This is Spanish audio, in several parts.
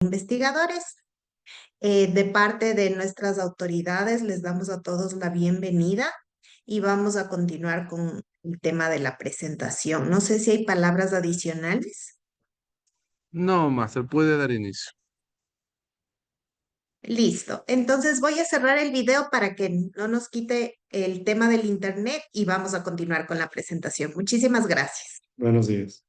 Investigadores. De parte de nuestras autoridades, les damos a todos la bienvenida y vamos a continuar con el tema de la presentación. No sé si hay palabras adicionales. No más, se puede dar inicio. Listo. Entonces voy a cerrar el video para que no nos quite el tema del internet y vamos a continuar con la presentación. Muchísimas gracias. Buenos días.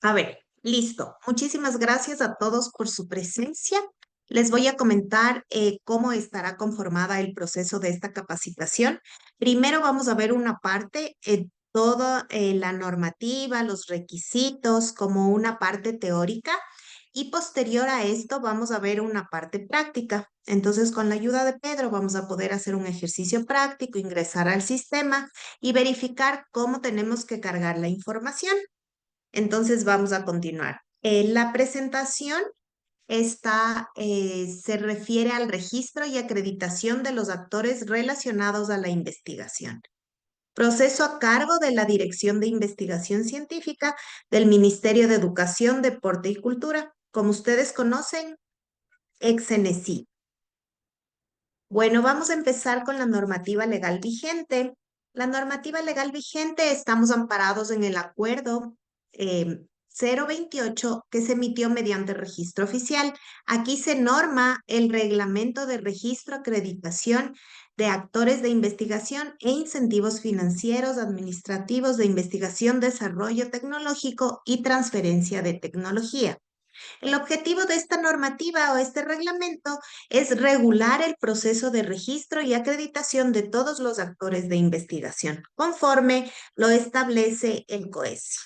A ver, listo. Muchísimas gracias a todos por su presencia. Les voy a comentar cómo estará conformada el proceso de esta capacitación. Primero vamos a ver una parte, toda la normativa, los requisitos, como una parte teórica. Y posterior a esto vamos a ver una parte práctica. Entonces, con la ayuda de Pedro vamos a poder hacer un ejercicio práctico, ingresar al sistema y verificar cómo tenemos que cargar la información. Entonces vamos a continuar. La presentación se refiere al registro y acreditación de los actores relacionados a la investigación. Proceso a cargo de la Dirección de Investigación Científica del Ministerio de Educación, Deporte y Cultura. Como ustedes conocen, ExNSI. Bueno, vamos a empezar con la normativa legal vigente. La normativa legal vigente, estamos amparados en el acuerdo 028 que se emitió mediante registro oficial. Aquí se norma el reglamento de registro, acreditación de actores de investigación e incentivos financieros, administrativos de investigación, desarrollo tecnológico y transferencia de tecnología. El objetivo de esta normativa o este reglamento es regular el proceso de registro y acreditación de todos los actores de investigación, conforme lo establece el COESI.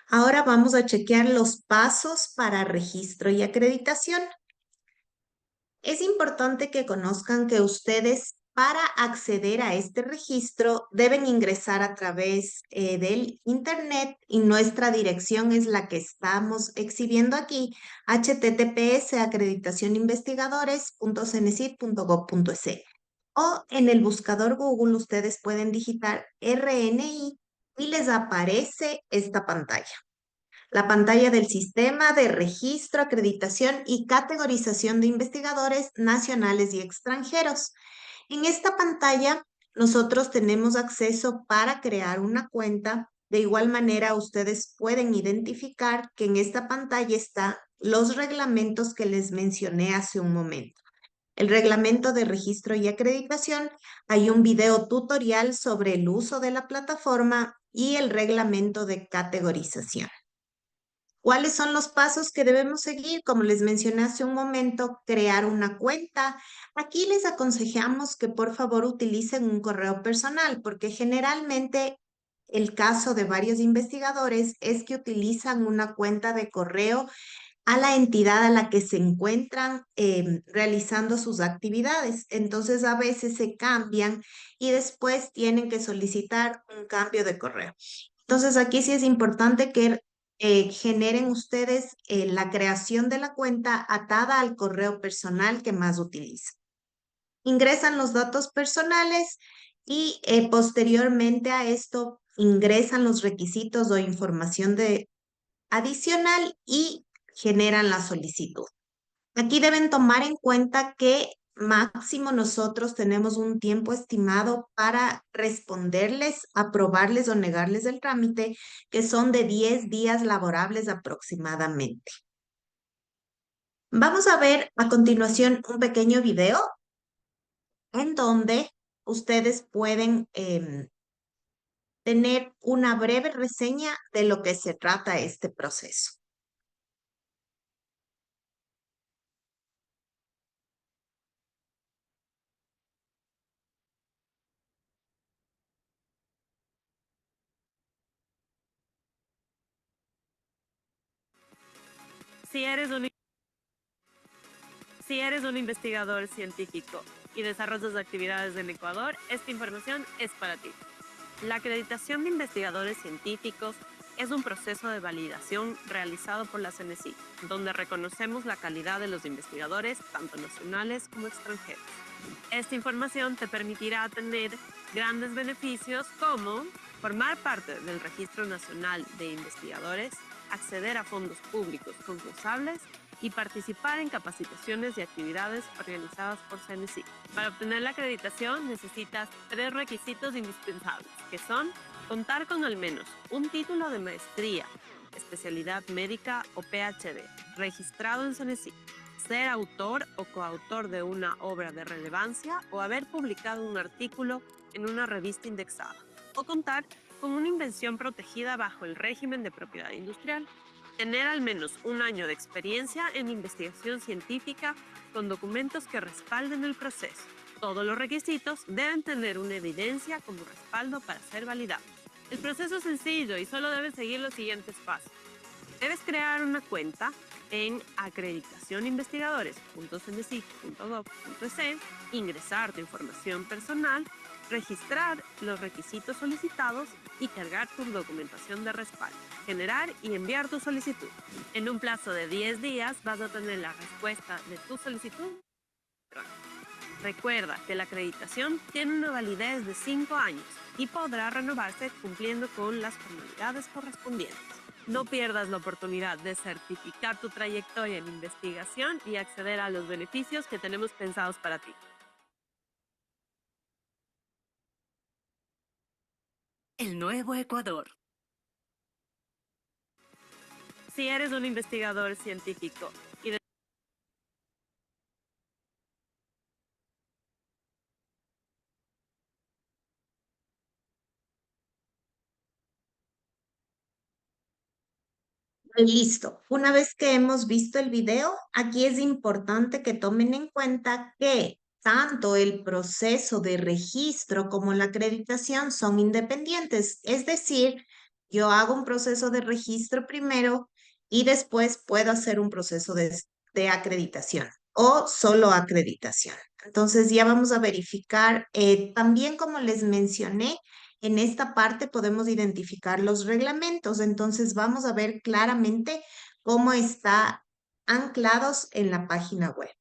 Ahora vamos a chequear los pasos para registro y acreditación. Es importante que conozcan que ustedes, para acceder a este registro, deben ingresar a través del Internet y nuestra dirección es la que estamos exhibiendo aquí: https://acreditacioninvestigadores.cenesit.gov.es. O en el buscador Google ustedes pueden digitar RNI y les aparece esta pantalla. La pantalla del Sistema de Registro, Acreditación y Categorización de Investigadores Nacionales y Extranjeros. En esta pantalla nosotros tenemos acceso para crear una cuenta. De igual manera, ustedes pueden identificar que en esta pantalla están los reglamentos que les mencioné hace un momento. El reglamento de registro y acreditación, hay un video tutorial sobre el uso de la plataforma y el reglamento de categorización. ¿Cuáles son los pasos que debemos seguir? Como les mencioné hace un momento, crear una cuenta. Aquí les aconsejamos que por favor utilicen un correo personal, porque generalmente el caso de varios investigadores es que utilizan una cuenta de correo a la entidad a la que se encuentran realizando sus actividades. Entonces a veces se cambian y después tienen que solicitar un cambio de correo. Entonces aquí sí es importante que generen ustedes la creación de la cuenta atada al correo personal que más utilizan. Ingresan los datos personales y posteriormente a esto ingresan los requisitos o información adicional y generan la solicitud. Aquí deben tomar en cuenta que máximo nosotros tenemos un tiempo estimado para responderles, aprobarles o negarles el trámite, que son de 10 días laborables aproximadamente. Vamos a ver a continuación un pequeño video en donde ustedes pueden tener una breve reseña de lo que se trata este proceso. Si eres un investigador científico y desarrollas actividades en Ecuador, esta información es para ti. La acreditación de investigadores científicos es un proceso de validación realizado por la CNCIC, donde reconocemos la calidad de los investigadores, tanto nacionales como extranjeros. Esta información te permitirá tener grandes beneficios como formar parte del Registro Nacional de Investigadores, acceder a fondos públicos concursables y participar en capacitaciones y actividades organizadas por CNCIC. Para obtener la acreditación necesitas 3 requisitos indispensables, que son contar con al menos un título de maestría, especialidad médica o PhD, registrado en CNCIC, ser autor o coautor de una obra de relevancia o haber publicado un artículo en una revista indexada, o contar con una invención protegida bajo el régimen de propiedad industrial. Tener al menos un año de experiencia en investigación científica con documentos que respalden el proceso. Todos los requisitos deben tener una evidencia como respaldo para ser validados. El proceso es sencillo y solo debes seguir los siguientes pasos. Debes crear una cuenta en acreditacioninvestigadores.cnecic.gov.es, ingresar tu información personal, registrar los requisitos solicitados y cargar tu documentación de respaldo, generar y enviar tu solicitud. En un plazo de 10 días vas a tener la respuesta de tu solicitud. Recuerda que la acreditación tiene una validez de 5 años y podrá renovarse cumpliendo con las formalidades correspondientes. No pierdas la oportunidad de certificar tu trayectoria en investigación y acceder a los beneficios que tenemos pensados para ti. El nuevo Ecuador. Si eres un investigador científico y Listo. Una vez que hemos visto el video, aquí es importante que tomen en cuenta que tanto el proceso de registro como la acreditación son independientes. Es decir, yo hago un proceso de registro primero y después puedo hacer un proceso de acreditación o solo acreditación. Entonces ya vamos a verificar, también como les mencioné, en esta parte podemos identificar los reglamentos, entonces vamos a ver claramente cómo está anclados en la página web.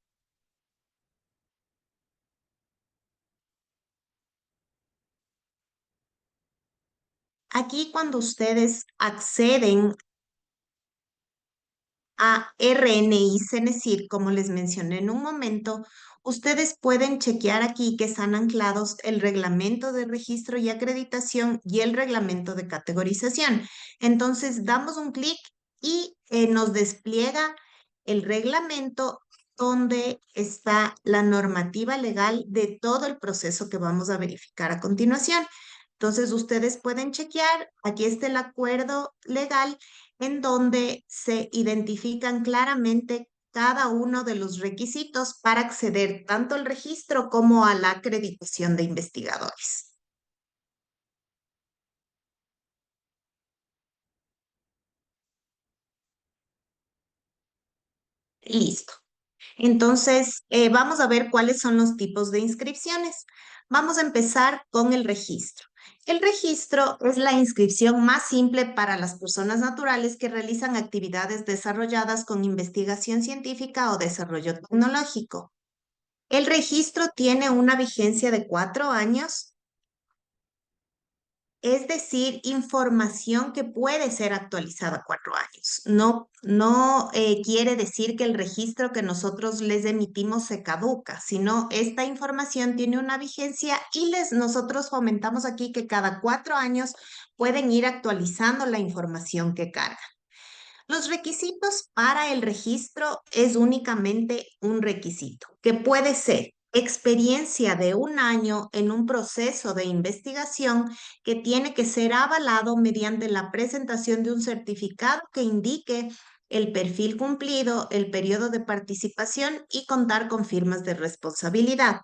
Aquí cuando ustedes acceden a RNI Cenecit, como les mencioné en un momento, ustedes pueden chequear aquí que están anclados el reglamento de registro y acreditación y el reglamento de categorización. Entonces damos un clic y nos despliega el reglamento donde está la normativa legal de todo el proceso que vamos a verificar a continuación. Entonces ustedes pueden chequear, aquí está el acuerdo legal en donde se identifican claramente cada uno de los requisitos para acceder tanto al registro como a la acreditación de investigadores. Listo. Entonces, vamos a ver cuáles son los tipos de inscripciones. Vamos a empezar con el registro. El registro es la inscripción más simple para las personas naturales que realizan actividades desarrolladas con investigación científica o desarrollo tecnológico. El registro tiene una vigencia de 4 años, es decir, información que puede ser actualizada 4 años. No quiere decir que el registro que nosotros les emitimos se caduca, sino esta información tiene una vigencia y nosotros fomentamos aquí que cada 4 años pueden ir actualizando la información que cargan. Los requisitos para el registro es únicamente un requisito, que puede ser experiencia de 1 año en un proceso de investigación que tiene que ser avalado mediante la presentación de un certificado que indique el perfil cumplido, el periodo de participación y contar con firmas de responsabilidad.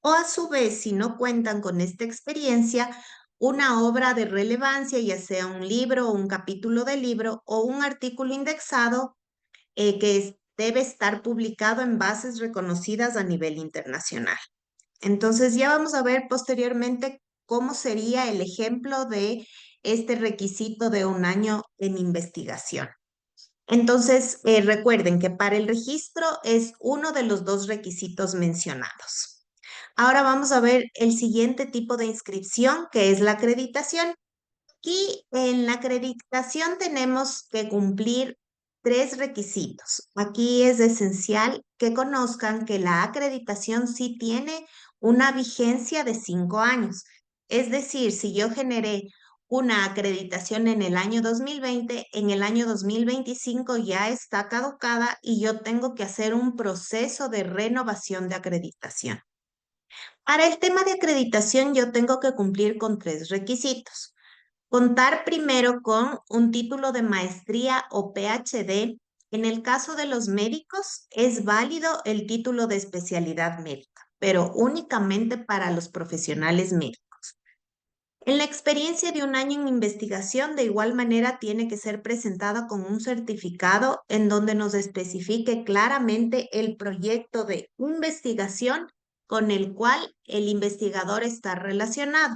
O a su vez, si no cuentan con esta experiencia, una obra de relevancia, ya sea un libro, un capítulo de libro o un artículo indexado debe estar publicado en bases reconocidas a nivel internacional. Entonces ya vamos a ver posteriormente cómo sería el ejemplo de este requisito de un año en investigación. Entonces, recuerden que para el registro es uno de los dos requisitos mencionados. Ahora vamos a ver el siguiente tipo de inscripción, que es la acreditación. Y en la acreditación tenemos que cumplir tres requisitos. Aquí es esencial que conozcan que la acreditación sí tiene una vigencia de 5 años. Es decir, si yo generé una acreditación en el año 2020, en el año 2025 ya está caducada y yo tengo que hacer un proceso de renovación de acreditación. Para el tema de acreditación yo tengo que cumplir con tres requisitos. Contar primero con un título de maestría o PhD. En el caso de los médicos, es válido el título de especialidad médica, pero únicamente para los profesionales médicos. En la experiencia de un año en investigación, de igual manera, tiene que ser presentada con un certificado en donde nos especifique claramente el proyecto de investigación con el cual el investigador está relacionado.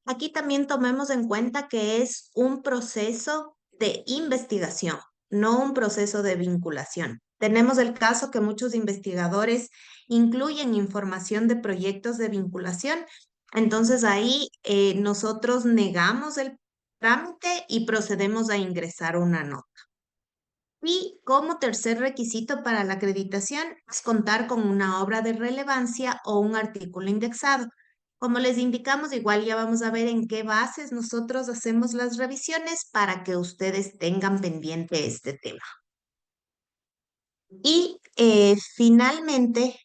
Aquí también tomemos en cuenta que es un proceso de investigación, no un proceso de vinculación. Tenemos el caso que muchos investigadores incluyen información de proyectos de vinculación, entonces ahí nosotros negamos el trámite y procedemos a ingresar una nota. Y como tercer requisito para la acreditación es contar con una obra de relevancia o un artículo indexado. Como les indicamos, igual ya vamos a ver en qué bases nosotros hacemos las revisiones para que ustedes tengan pendiente este tema. Y finalmente,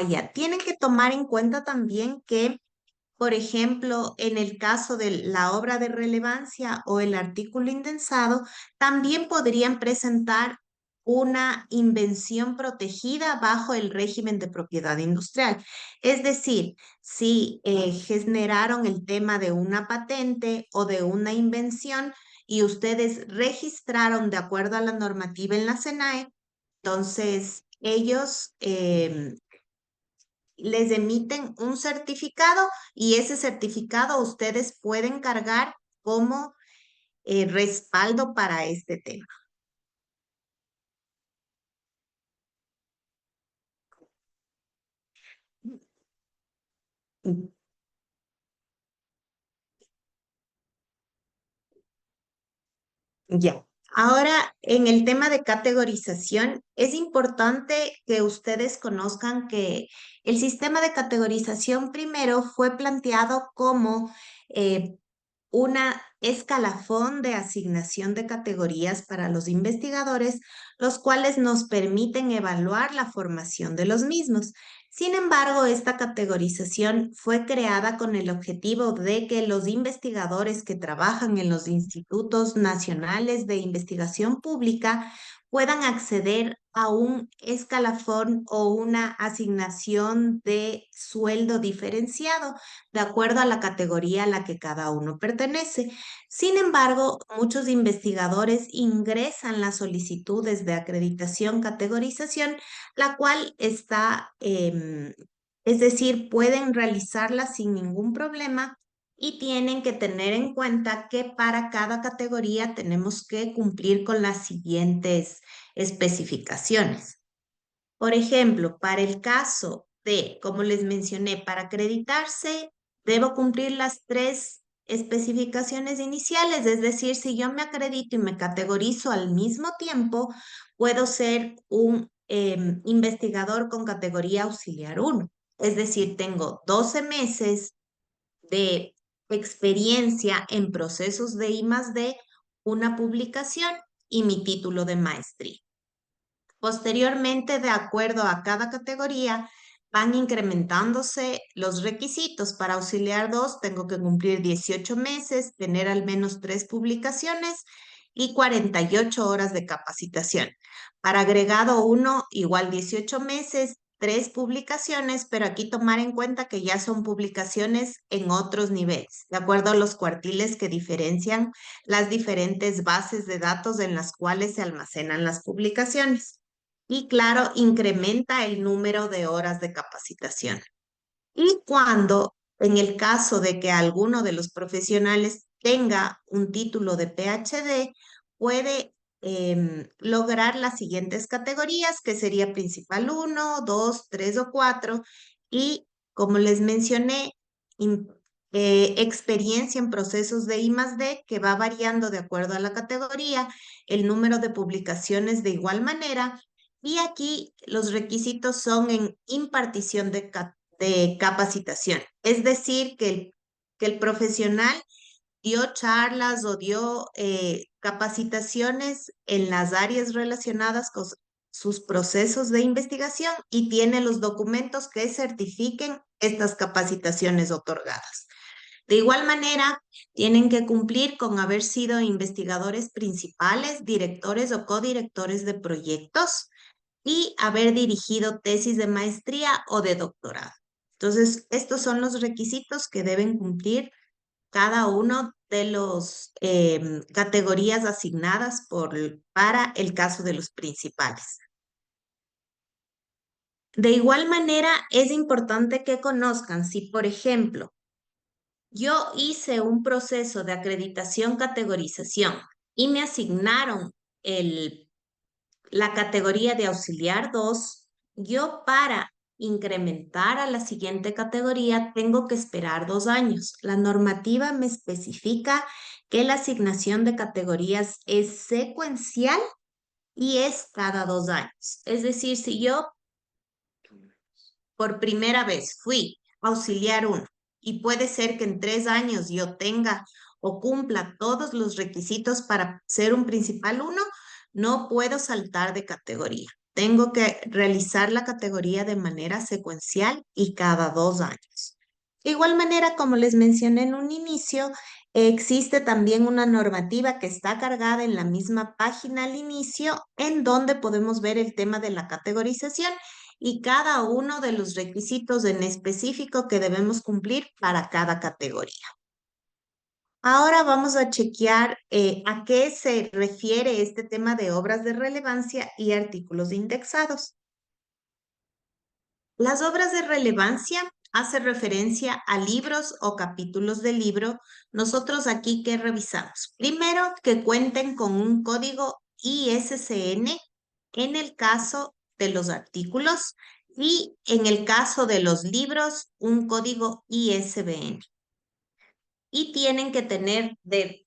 ya, tienen que tomar en cuenta también que, por ejemplo, en el caso de la obra de relevancia o el artículo indensado, también podrían presentar una invención protegida bajo el régimen de propiedad industrial. Es decir, si generaron el tema de una patente o de una invención y ustedes registraron de acuerdo a la normativa en la SENAE, entonces ellos les emiten un certificado y ese certificado ustedes pueden cargar como respaldo para este tema. Ya. Ahora, en el tema de categorización, es importante que ustedes conozcan que el sistema de categorización primero fue planteado como una escalafón de asignación de categorías para los investigadores, los cuales nos permiten evaluar la formación de los mismos. Sin embargo, esta categorización fue creada con el objetivo de que los investigadores que trabajan en los institutos nacionales de investigación pública puedan acceder a un escalafón o una asignación de sueldo diferenciado de acuerdo a la categoría a la que cada uno pertenece. Sin embargo, muchos investigadores ingresan las solicitudes de acreditación, categorización, la cual está, es decir, pueden realizarla sin ningún problema y tienen que tener en cuenta que para cada categoría tenemos que cumplir con las siguientes especificaciones. Por ejemplo, para el caso de, como les mencioné, para acreditarse, debo cumplir las tres especificaciones iniciales, es decir, si yo me acredito y me categorizo al mismo tiempo, puedo ser un investigador con categoría auxiliar 1. Es decir, tengo 12 meses de experiencia en procesos de I+D, una publicación y mi título de maestría. Posteriormente, de acuerdo a cada categoría, van incrementándose los requisitos. Para auxiliar 2 tengo que cumplir 18 meses, tener al menos 3 publicaciones y 48 horas de capacitación. Para agregado 1, igual 18 meses, 3 publicaciones, pero aquí tomar en cuenta que ya son publicaciones en otros niveles, de acuerdo a los cuartiles que diferencian las diferentes bases de datos en las cuales se almacenan las publicaciones. y claro, incrementa el número de horas de capacitación. Y cuando, en el caso de que alguno de los profesionales tenga un título de PhD, puede lograr las siguientes categorías, que sería principal 1, 2, 3 o 4. Y como les mencioné, experiencia en procesos de I+D, que va variando de acuerdo a la categoría, el número de publicaciones de igual manera. Y aquí los requisitos son en impartición de capacitación. Es decir, que el profesional dio charlas o dio capacitaciones en las áreas relacionadas con sus procesos de investigación y tiene los documentos que certifiquen estas capacitaciones otorgadas. De igual manera, tienen que cumplir con haber sido investigadores principales, directores o codirectores de proyectos y haber dirigido tesis de maestría o de doctorado. Entonces, estos son los requisitos que deben cumplir cada uno de los categorías asignadas para el caso de los principales. De igual manera, es importante que conozcan si, por ejemplo, yo hice un proceso de acreditación categorización y me asignaron la categoría de auxiliar 2, yo para incrementar a la siguiente categoría tengo que esperar 2 años. La normativa me especifica que la asignación de categorías es secuencial y es cada 2 años. Es decir, si yo por primera vez fui auxiliar 1 y puede ser que en 3 años yo tenga o cumpla todos los requisitos para ser un principal 1, no puedo saltar de categoría. Tengo que realizar la categoría de manera secuencial y cada 2 años. De igual manera, como les mencioné en un inicio, existe también una normativa que está cargada en la misma página al inicio, en donde podemos ver el tema de la categorización y cada uno de los requisitos en específico que debemos cumplir para cada categoría. Ahora vamos a chequear a qué se refiere este tema de obras de relevancia y artículos indexados. Las obras de relevancia hacen referencia a libros o capítulos del libro. Nosotros aquí, ¿qué revisamos? Primero, que cuenten con un código ISSN en el caso de los artículos y en el caso de los libros, un código ISBN. Y tienen que tener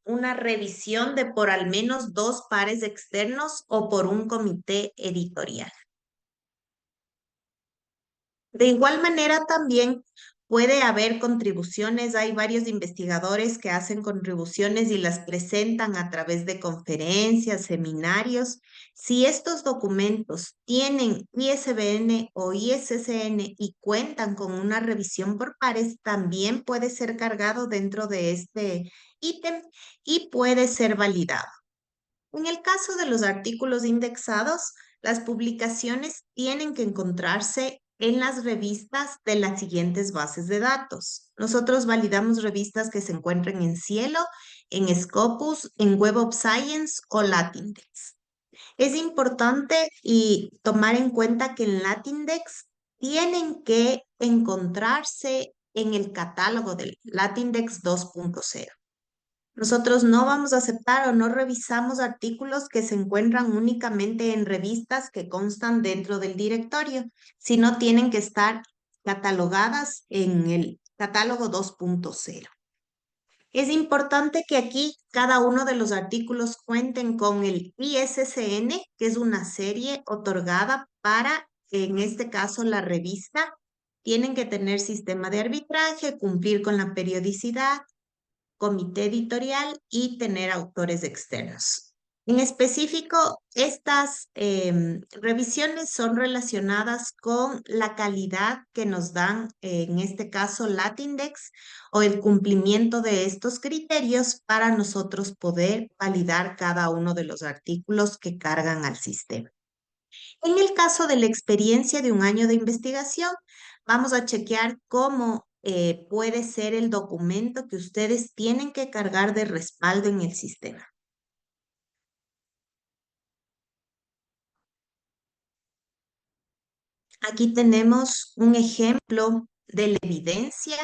una revisión de por al menos 2 pares externos o por un comité editorial. De igual manera, también puede haber contribuciones. Hay varios investigadores que hacen contribuciones y las presentan a través de conferencias, seminarios. Si estos documentos tienen ISBN o ISSN y cuentan con una revisión por pares, también puede ser cargado dentro de este ítem y puede ser validado. En el caso de los artículos indexados, las publicaciones tienen que encontrarse en las revistas de las siguientes bases de datos. Nosotros validamos revistas que se encuentren en Cielo, en Scopus, en Web of Science o Latindex. Es importante y tomar en cuenta que en Latindex tienen que encontrarse en el catálogo del Latindex 2.0. Nosotros no vamos a aceptar o no revisamos artículos que se encuentran únicamente en revistas que constan dentro del directorio, sino tienen que estar catalogadas en el catálogo 2.0. Es importante que aquí cada uno de los artículos cuenten con el ISSN, que es una serie otorgada para, en este caso, la revista. Tienen que tener sistema de arbitraje, cumplir con la periodicidad, comité editorial y tener autores externos. En específico, estas revisiones son relacionadas con la calidad que nos dan, en este caso, Latindex, o el cumplimiento de estos criterios para nosotros poder validar cada uno de los artículos que cargan al sistema. En el caso de la experiencia de un año de investigación, vamos a chequear cómo puede ser el documento que ustedes tienen que cargar de respaldo en el sistema. Aquí tenemos un ejemplo de la evidencia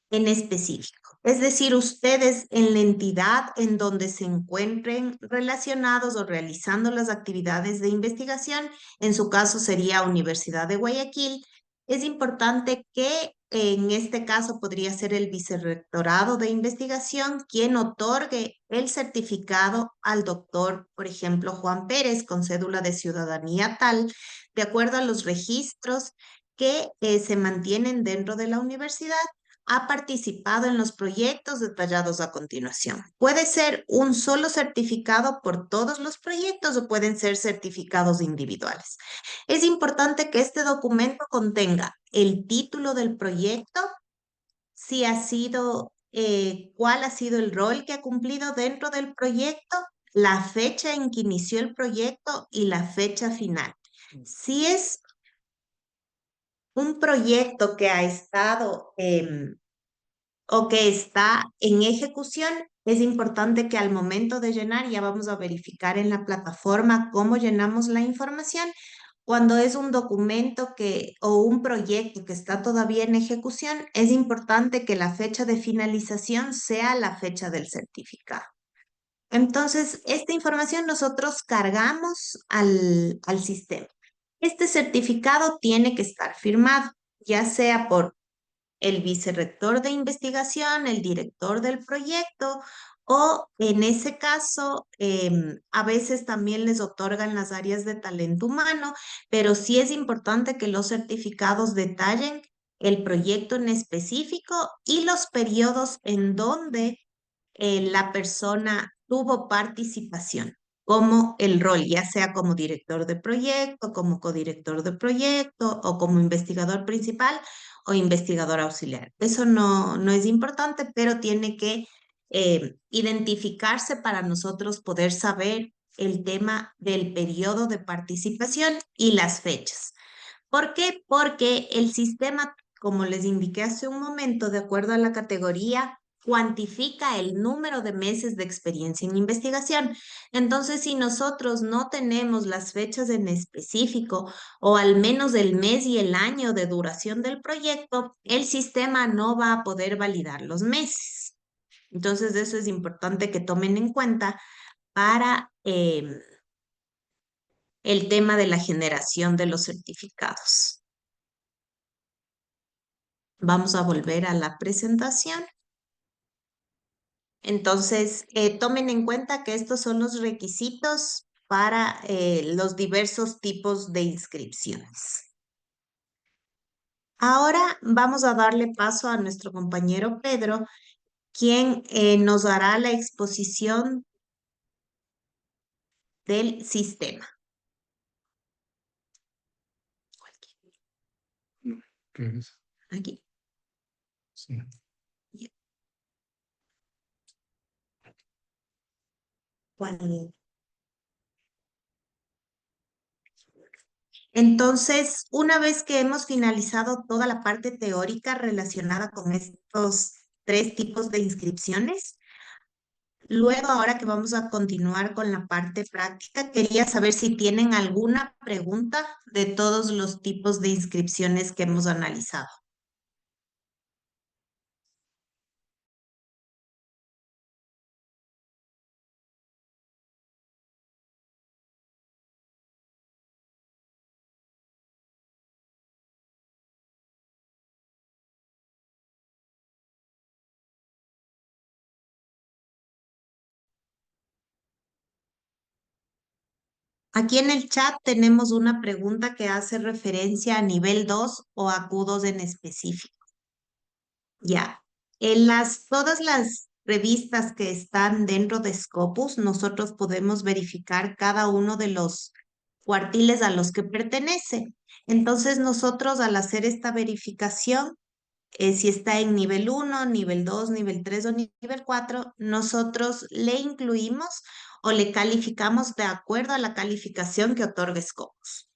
en específico. Es decir, ustedes en la entidad en donde se encuentren relacionados o realizando las actividades de investigación, en su caso sería Universidad de Guayaquil, es importante que en este caso podría ser el vicerrectorado de investigación quien otorgue el certificado al doctor, por ejemplo, Juan Pérez, con cédula de ciudadanía tal, de acuerdo a los registros que se mantienen dentro de la universidad, ha participado en los proyectos detallados a continuación. Puede ser un solo certificado por todos los proyectos o pueden ser certificados individuales. Es importante que este documento contenga el título del proyecto, si ha sido, cuál ha sido el rol que ha cumplido dentro del proyecto, la fecha en que inició el proyecto y la fecha final. Si es un proyecto que ha estado o que está en ejecución, es importante que al momento de llenar, ya vamos a verificar en la plataforma cómo llenamos la información. Cuando es un documento o un proyecto que está todavía en ejecución, es importante que la fecha de finalización sea la fecha del certificado. Entonces, esta información nosotros cargamos al sistema. Este certificado tiene que estar firmado, ya sea por el vicerrector de investigación, el director del proyecto, o en ese caso, a veces también les otorgan las áreas de talento humano, pero sí es importante que los certificados detallen el proyecto en específico y los periodos en donde la persona tuvo participación, como el rol, ya sea como director de proyecto, como codirector de proyecto o como investigador principal o investigador auxiliar. Eso no es importante, pero tiene que identificarse para nosotros poder saber el tema del periodo de participación y las fechas. ¿Por qué? Porque el sistema, como les indiqué hace un momento, de acuerdo a la categoría, cuantifica el número de meses de experiencia en investigación. Entonces, si nosotros no tenemos las fechas en específico o al menos el mes y el año de duración del proyecto, el sistema no va a poder validar los meses. Entonces, eso es importante que tomen en cuenta para el tema de la generación de los certificados. Vamos a volver a la presentación. Entonces, tomen en cuenta que estos son los requisitos para los diversos tipos de inscripciones. Ahora vamos a darle paso a nuestro compañero Pedro, quien nos hará la exposición del sistema. ¿Qué es? Aquí. Sí. ¿Cuál? Entonces, una vez que hemos finalizado toda la parte teórica relacionada con estos tres tipos de inscripciones, luego ahora que vamos a continuar con la parte práctica, quería saber si tienen alguna pregunta de todos los tipos de inscripciones que hemos analizado. Aquí en el chat tenemos una pregunta que hace referencia a nivel 2 o agudos en específico. Ya, todas las revistas que están dentro de Scopus, nosotros podemos verificar cada uno de los cuartiles a los que pertenece. Entonces, nosotros al hacer esta verificación, si está en nivel 1, nivel 2, nivel 3 o nivel 4, nosotros le incluimos o le calificamos de acuerdo a la calificación que otorga Scopus.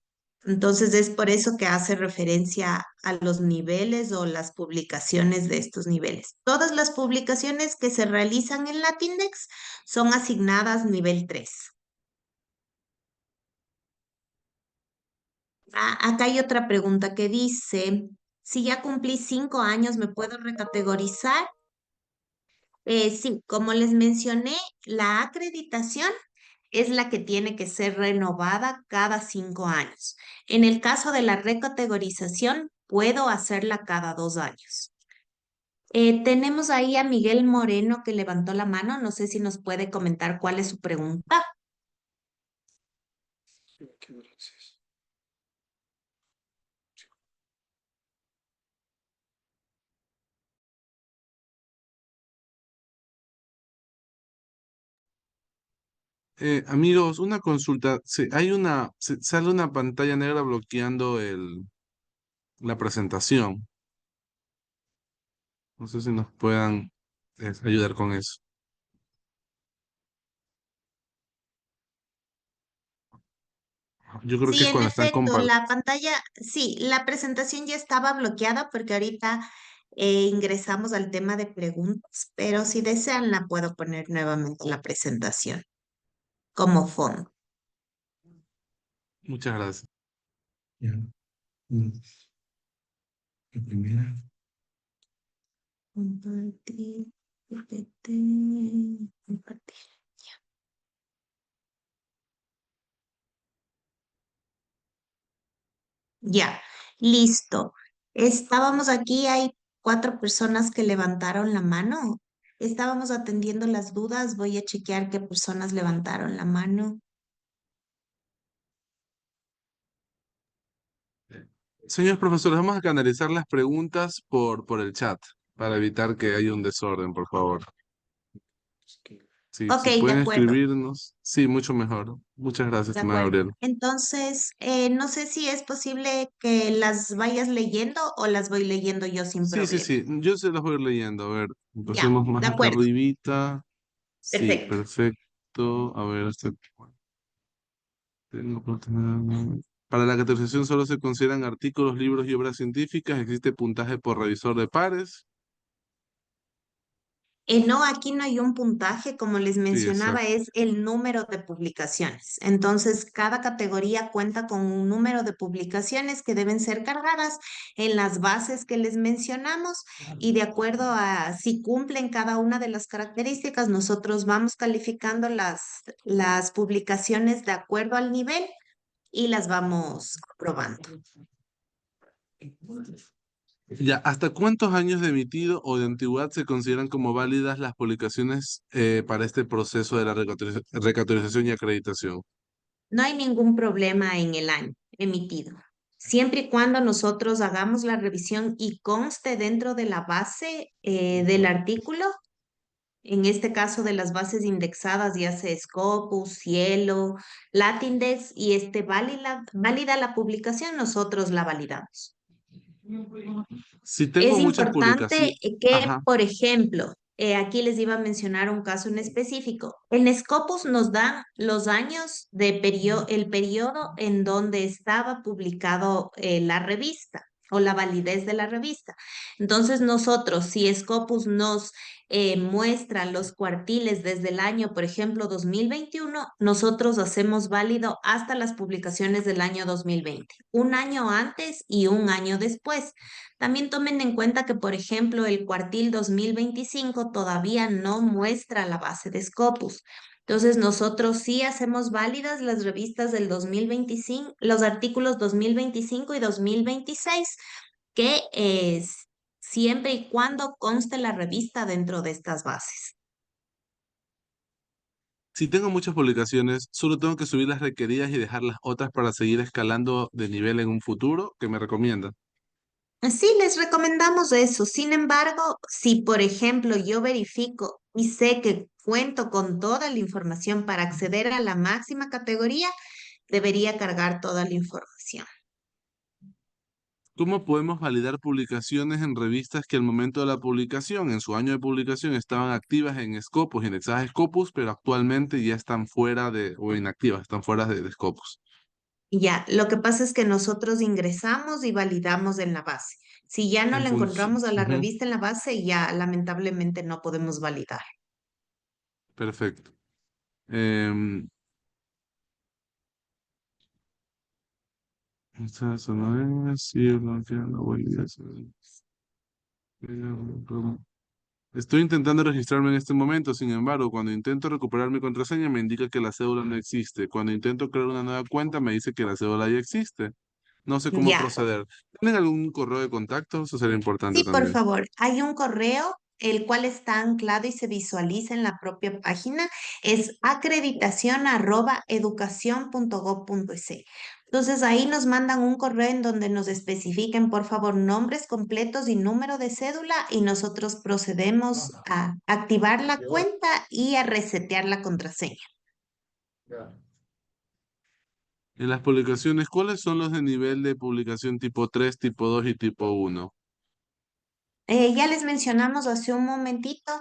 Entonces es por eso que hace referencia a los niveles o las publicaciones de estos niveles. Todas las publicaciones que se realizan en Latindex son asignadas nivel 3. Acá hay otra pregunta que dice, si ya cumplí 5 años, ¿me puedo recategorizar? Sí, como les mencioné, la acreditación es la que tiene que ser renovada cada 5 años. En el caso de la recategorización, puedo hacerla cada 2 años. Tenemos ahí a Miguel Moreno que levantó la mano. No sé si nos puede comentar cuál es su pregunta. Qué gracias. Amigos, una consulta. Sale una pantalla negra bloqueando la presentación. No sé si nos puedan ayudar con eso. Yo creo que Sí, es en cuando están efecto, compartiendo. la pantalla, sí, la presentación ya estaba bloqueada porque ahorita ingresamos al tema de preguntas, pero si desean la puedo poner nuevamente la presentación como fondo. Muchas gracias. Ya. Mm, La primera. Compartir, PPT, compartir. Ya, listo. Estábamos aquí, hay 4 personas que levantaron la mano. Estábamos atendiendo las dudas. Voy a chequear qué personas levantaron la mano. Señores profesores, vamos a canalizar las preguntas por el chat para evitar que haya un desorden, por favor. Sí, Ok, si de pueden acuerdo, escribirnos, sí, mucho mejor. Muchas gracias, de estimada acuerdo. Gabriel. Entonces, no sé si es posible que las vayas leyendo o las voy leyendo yo sin Sí, sí, problema. sí, yo se las voy a ir leyendo. A ver, Ya, empecemos más de acá acuerdo, arribita. Sí, perfecto. perfecto. A ver, para la categorización solo se consideran artículos, libros y obras científicas. Existe puntaje por revisor de pares. No, aquí no hay un puntaje, como les Sí, mencionaba, exacto. es el número de publicaciones. Entonces, cada categoría cuenta con un número de publicaciones que deben ser cargadas en las bases que les mencionamos y de acuerdo a si cumplen cada una de las características, nosotros vamos calificando las publicaciones de acuerdo al nivel y las vamos aprobando. Ya, ¿hasta cuántos años de emitido o de antigüedad se consideran como válidas las publicaciones para este proceso de la recategorización y acreditación? No hay ningún problema en el año emitido, siempre y cuando nosotros hagamos la revisión y conste dentro de la base del artículo, en este caso de las bases indexadas, ya sea Scopus, Cielo, Latindex, y esté válida la publicación, nosotros la validamos. Si Es tengo muchas importante publicaciones, que, ajá, por ejemplo, aquí les iba a mencionar un caso en específico. En Scopus nos dan los años el periodo en donde estaba publicado la revista o la validez de la revista. Entonces nosotros, si Scopus nos muestra los cuartiles desde el año, por ejemplo, 2021, nosotros hacemos válido hasta las publicaciones del año 2020, un año antes y un año después. También tomen en cuenta que, por ejemplo, el cuartil 2025 todavía no muestra la base de Scopus. Entonces, nosotros sí hacemos válidas las revistas del 2025, los artículos 2025 y 2026, que es siempre y cuando conste la revista dentro de estas bases. si tengo muchas publicaciones, solo tengo que subir las requeridas y dejar las otras para seguir escalando de nivel en un futuro, ¿qué me recomiendan? Sí, les recomendamos eso. Sin embargo, si por ejemplo yo verifico y sé que cuento con toda la información para acceder a la máxima categoría, debería cargar toda la información. ¿Cómo podemos validar publicaciones en revistas que al momento de la publicación, en su año de publicación, estaban activas en Scopus, indexadas a Scopus, pero actualmente ya están fuera o inactivas, están fuera de Scopus? Y ya, lo que pasa es que nosotros ingresamos y validamos en la base. Si ya no En la función. encontramos a la revista en la base, ya lamentablemente no podemos validar. Perfecto. Em, Eso no es, sí, no, que no voy a hacer. Estoy intentando registrarme en este momento, sin embargo, cuando intento recuperar mi contraseña me indica que la cédula no existe. Cuando intento crear una nueva cuenta me dice que la cédula ya existe. No sé cómo Ya. proceder. ¿Tienen algún correo de contacto? Eso sería importante Sí, por también. favor. Hay un correo, el cual está anclado y se visualiza en la propia página. Es acreditación@educación.gov.es. Entonces ahí nos mandan un correo en donde nos especifiquen, por favor, nombres completos y número de cédula y nosotros procedemos a activar la cuenta y a resetear la contraseña. En las publicaciones, ¿cuáles son los de nivel de publicación tipo 3, tipo 2 y tipo 1? Ya les mencionamos hace un momentito,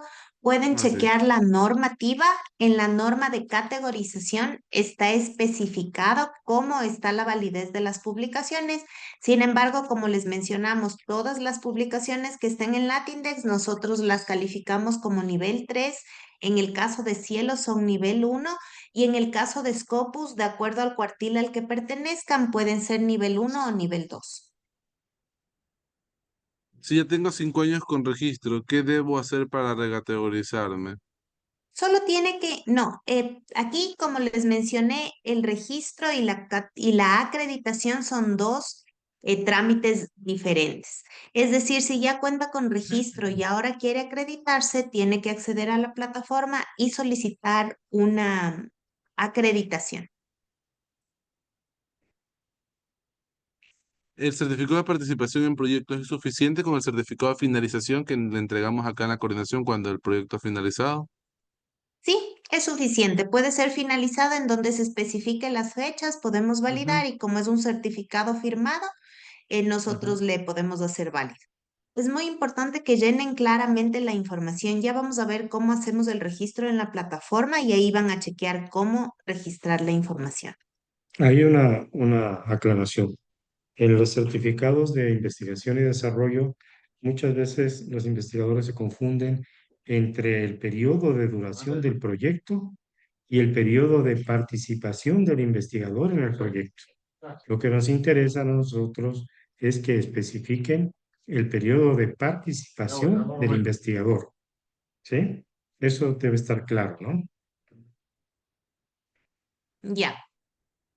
pueden Ah, sí. chequear la normativa. En la norma de categorización está especificado cómo está la validez de las publicaciones. Sin embargo, como les mencionamos, todas las publicaciones que estén en Latindex, nosotros las calificamos como nivel 3. En el caso de Cielo son nivel 1 y en el caso de Scopus, de acuerdo al cuartil al que pertenezcan, pueden ser nivel 1 o nivel 2. Si ya tengo 5 años con registro, ¿qué debo hacer para recategorizarme? Solo tiene que, no, aquí como les mencioné, el registro y y la acreditación son dos trámites diferentes. Es decir, si ya cuenta con registro y ahora quiere acreditarse, tiene que acceder a la plataforma y solicitar una acreditación. ¿El certificado de participación en proyectos es suficiente con el certificado de finalización que le entregamos acá en la coordinación cuando el proyecto ha finalizado? Sí, es suficiente. Puede ser finalizado en donde se especifique las fechas, podemos Ujú, validar y como es un certificado firmado, ujú. nosotros le podemos hacer válido. Es muy importante que llenen claramente la información. Ya vamos a ver cómo hacemos el registro en la plataforma y ahí van a chequear cómo registrar la información. Hay una aclaración. En los certificados de investigación y desarrollo, muchas veces los investigadores se confunden entre el periodo de duración del proyecto y el periodo de participación del investigador en el proyecto. Lo que nos interesa a nosotros es que especifiquen el periodo de participación del investigador, ¿sí? Eso debe estar claro, ¿no? Ya.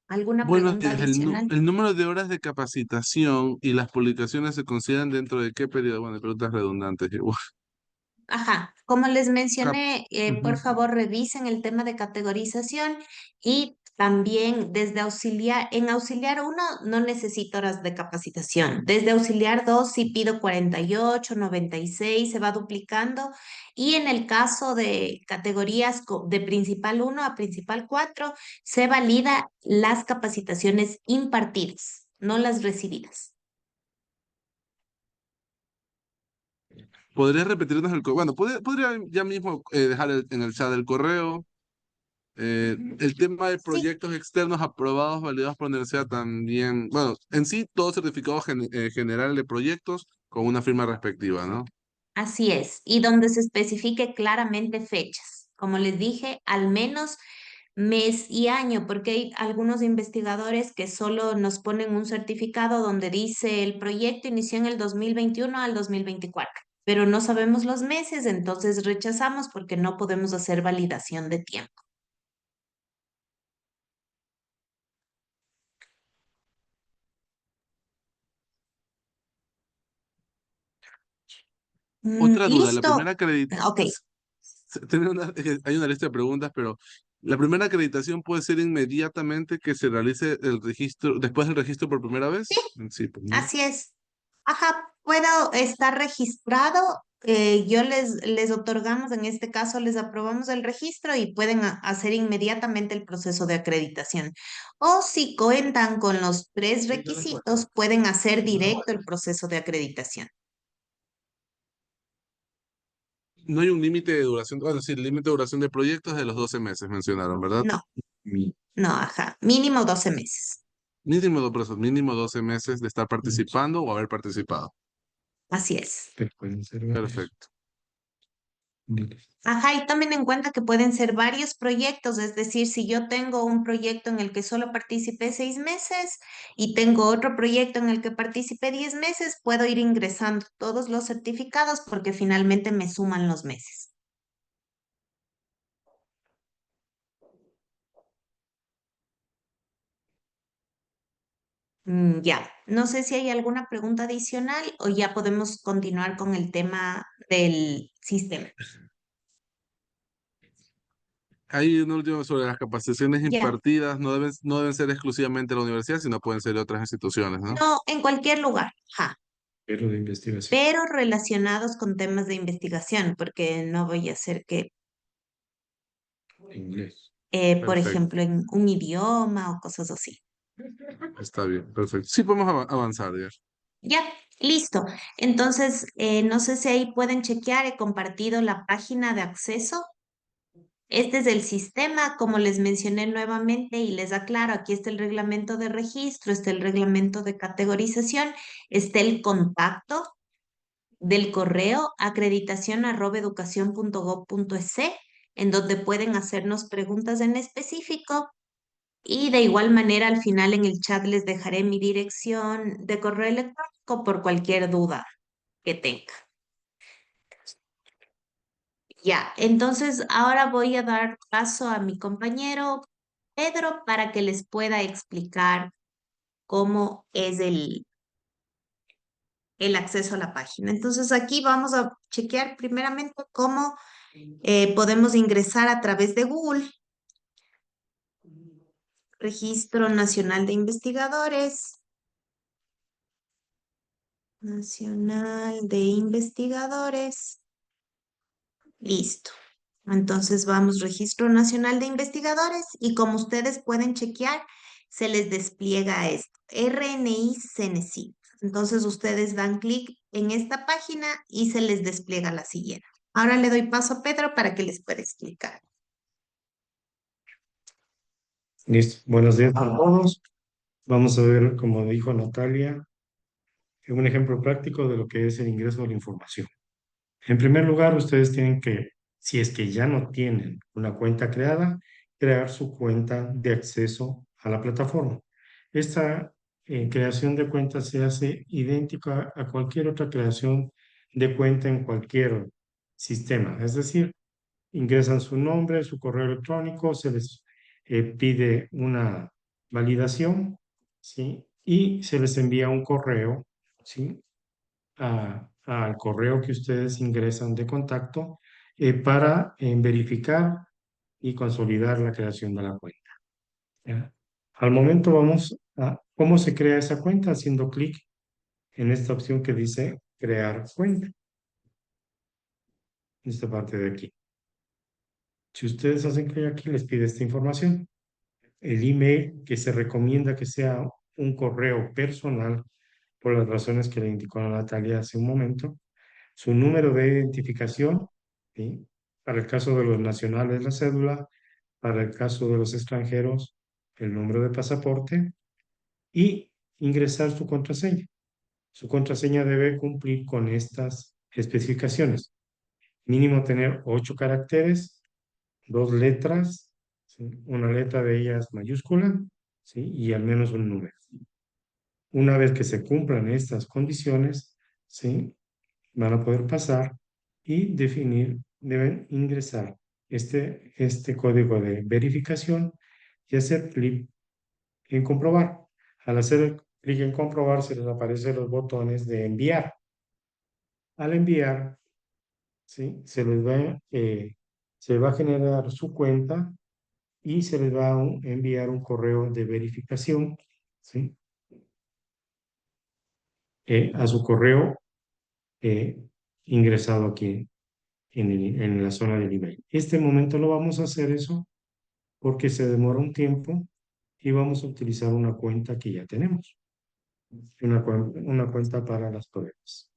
¿Alguna Bueno, pregunta adicional? el número de horas de capacitación y las publicaciones se consideran dentro de qué periodo. Bueno, preguntas redundantes. Igual. Ajá, como les Cap- mencioné, por Ujú. favor revisen el tema de categorización y también desde auxiliar, en auxiliar uno no necesito horas de capacitación, desde auxiliar 2 sí pido 48, 96, se va duplicando y en el caso de categorías de principal uno a principal 4 se valida las capacitaciones impartidas, no las recibidas. ¿Podrías repetirnos el correo? Bueno, podría ya mismo dejar en el chat el correo. El tema de Sí. proyectos externos aprobados, validados por la universidad también. Bueno, en sí, todo certificado general de proyectos con una firma respectiva, ¿no? Así es, y donde se especifique claramente fechas. Como les dije, al menos mes y año, porque hay algunos investigadores que solo nos ponen un certificado donde dice el proyecto inició en el 2021 al 2024, pero no sabemos los meses, entonces rechazamos porque no podemos hacer validación de tiempo. Otra duda, la Listo. primera acreditación, Ok. hay una lista de preguntas, pero la primera acreditación puede ser inmediatamente que se realice el registro, después del registro por primera vez. Sí, pues, ¿no? Así es. Ajá, puedo estar registrado. Yo les otorgamos, en este caso, les aprobamos el registro y pueden hacer inmediatamente el proceso de acreditación. O si cuentan con los tres requisitos, pueden hacer directo el proceso de acreditación. No hay un límite de duración, bueno, sí, el límite de duración de proyectos es de los 12 meses, mencionaron, ¿verdad? No, no, ajá, mínimo 12 meses. Mínimo 12 meses de estar participando o haber participado. Así es. Te pueden ser varios. Perfecto. Diles. Ajá, y tomen en cuenta que pueden ser varios proyectos, es decir, si yo tengo un proyecto en el que solo participé 6 meses y tengo otro proyecto en el que participé 10 meses, puedo ir ingresando todos los certificados porque finalmente me suman los meses. Ya, no sé si hay alguna pregunta adicional o ya podemos continuar con el tema del sistema. Hay un último sobre las capacitaciones Ya, impartidas, no deben ser exclusivamente de la universidad, sino pueden ser de otras instituciones, ¿no? no, en cualquier lugar, ajá, Pero de investigación. pero relacionados con temas de investigación, porque no voy a hacer que, Inglés. por Perfecto, ejemplo, en un idioma o cosas así. está bien, perfecto. Sí, podemos avanzar, ya. Ya, listo. Entonces, no sé si ahí pueden chequear, he compartido la página de acceso. Este es el sistema, como les mencioné nuevamente y les aclaro, aquí está el reglamento de registro, está el reglamento de categorización, está el contacto del correo acreditación@educacion.gov.es, en donde pueden hacernos preguntas en específico y de igual manera al final en el chat les dejaré mi dirección de correo electrónico por cualquier duda que tenga. Ya, entonces ahora voy a dar paso a mi compañero Pedro para que les pueda explicar cómo es el acceso a la página. Entonces aquí vamos a chequear primeramente cómo podemos ingresar a través de Google, Registro Nacional de Investigadores, Nacional de Investigadores, listo. Entonces vamos, Registro Nacional de Investigadores, y como ustedes pueden chequear, se les despliega esto, RNI CENESID. Entonces ustedes dan clic en esta página y se les despliega la siguiente. Ahora le doy paso a Pedro para que les pueda explicar. Listo. Buenos días a todos. Vamos a ver, como dijo Natalia, un ejemplo práctico de lo que es el ingreso de la información. En primer lugar, ustedes tienen que, si es que ya no tienen una cuenta creada, crear su cuenta de acceso a la plataforma. Esta creación de cuenta se hace idéntica a cualquier otra creación de cuenta en cualquier sistema. Es decir, ingresan su nombre, su correo electrónico, se les pide una validación, ¿sí? Y se les envía un correo, ¿sí? Al correo que ustedes ingresan de contacto para verificar y consolidar la creación de la cuenta. ¿Ya? Al momento vamos a cómo se crea esa cuenta haciendo clic en esta opción que dice crear cuenta, en esta parte de aquí. Si ustedes hacen clic aquí, les pide esta información. El email que se recomienda que sea un correo personal por las razones que le indicó a Natalia hace un momento, su número de identificación, ¿sí? Para el caso de los nacionales, la cédula, para el caso de los extranjeros, el número de pasaporte y ingresar su contraseña. Su contraseña debe cumplir con estas especificaciones. Mínimo tener 8 caracteres, 2 letras, ¿sí? Una letra de ellas mayúscula, ¿sí? Y al menos un número. Una vez que se cumplan estas condiciones, ¿sí? Van a poder pasar y definir, deben ingresar este código de verificación y hacer clic en comprobar. Al hacer clic en comprobar, se les aparecen los botones de enviar. Al enviar, ¿sí? Se va a generar su cuenta y se les va a enviar un correo de verificación, ¿sí? A su correo eh, ingresado aquí en la zona del email. Este momento lo vamos a hacer eso porque se demora un tiempo y vamos a utilizar una cuenta que ya tenemos, una cuenta para las pruebas.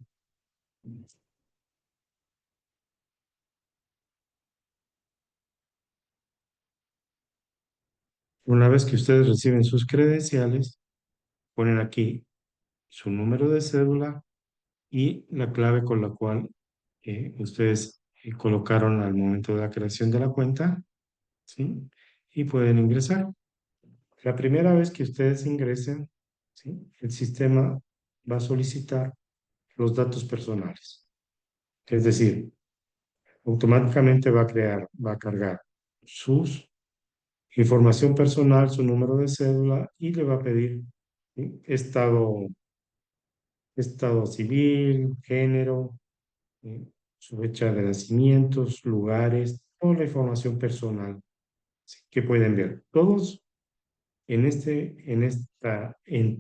Una vez que ustedes reciben sus credenciales, ponen aquí su número de cédula y la clave con la cual ustedes colocaron al momento de la creación de la cuenta, ¿sí? Y pueden ingresar. La primera vez que ustedes ingresen, ¿sí? El sistema va a solicitar los datos personales. Es decir, automáticamente va a cargar sus información personal, su número de cédula y le va a pedir, ¿sí? Estado civil, género, ¿sí? Su fecha de nacimiento, lugares, toda la información personal, ¿sí? Que pueden ver. Todos en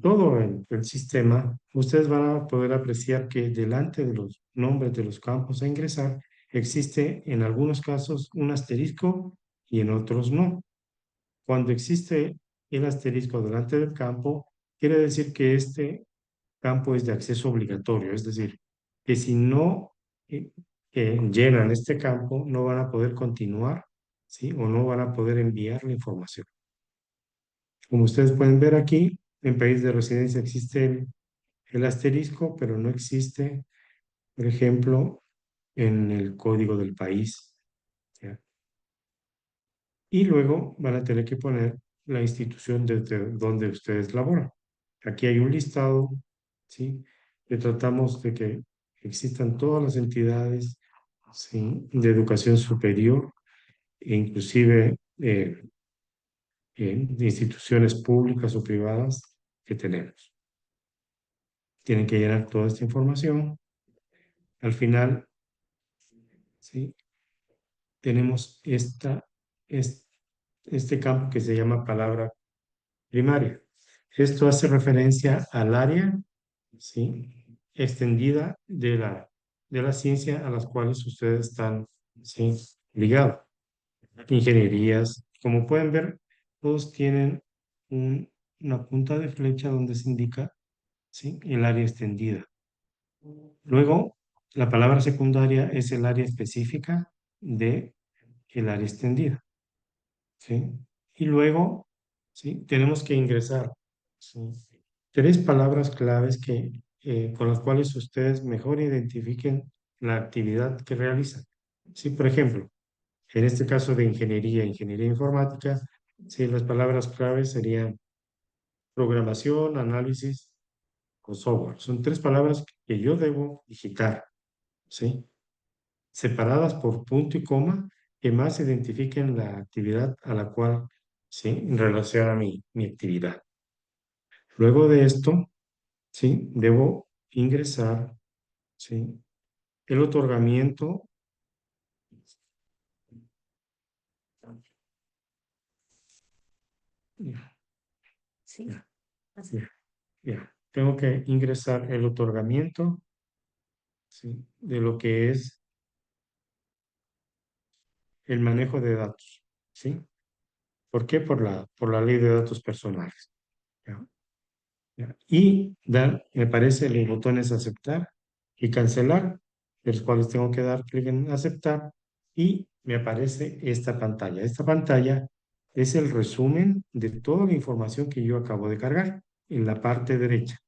todo el sistema, ustedes van a poder apreciar que delante de los nombres de los campos a ingresar, existe en algunos casos un asterisco y en otros no. Cuando existe el asterisco delante del campo, quiere decir que este campo es de acceso obligatorio, es decir, que si no eh, llenan este campo, no van a poder continuar, ¿sí? O no van a poder enviar la información. Como ustedes pueden ver aquí, en país de residencia existe el asterisco, pero no existe, por ejemplo, en el código del país, ¿ya? Y luego van a tener que poner la institución desde donde ustedes laboran. Aquí hay un listado, ¿sí? Que tratamos de que existan todas las entidades, ¿sí? De educación superior e inclusive de instituciones públicas o privadas que tenemos. Tienen que llenar toda esta información. Al final, ¿sí? Tenemos este campo que se llama palabra primaria. Esto hace referencia al área, ¿sí? Extendida de la ciencia a las cuales ustedes están, ¿sí? Ligados. Ingenierías, como pueden ver, todos tienen una punta de flecha donde se indica, ¿sí? El área extendida. Luego, la palabra secundaria es el área específica de el área extendida, ¿sí? Y luego, ¿sí? Tenemos que ingresar, ¿sí? Tres palabras claves con las cuales ustedes mejor identifiquen la actividad que realizan. Sí, por ejemplo, en este caso de ingeniería informática, sí, las palabras claves serían programación, análisis o software. Son tres palabras que yo debo digitar, ¿sí? Separadas por punto y coma, que más identifiquen la actividad a la cual, ¿sí? Relaciona mi actividad. Luego de esto, ¿sí? Debo ingresar, ¿sí? El otorgamiento. Ya, Sí, ya, así. ya, ya. Tengo que ingresar el otorgamiento, ¿sí? De lo que es el manejo de datos, ¿sí? ¿Por qué? Por la ley de datos personales. ¿Ya? ¿Ya? Y me parece los botones aceptar y cancelar, de los cuales tengo que dar clic en aceptar y me aparece esta pantalla. Esta pantalla es el resumen de toda la información que yo acabo de cargar en la parte derecha.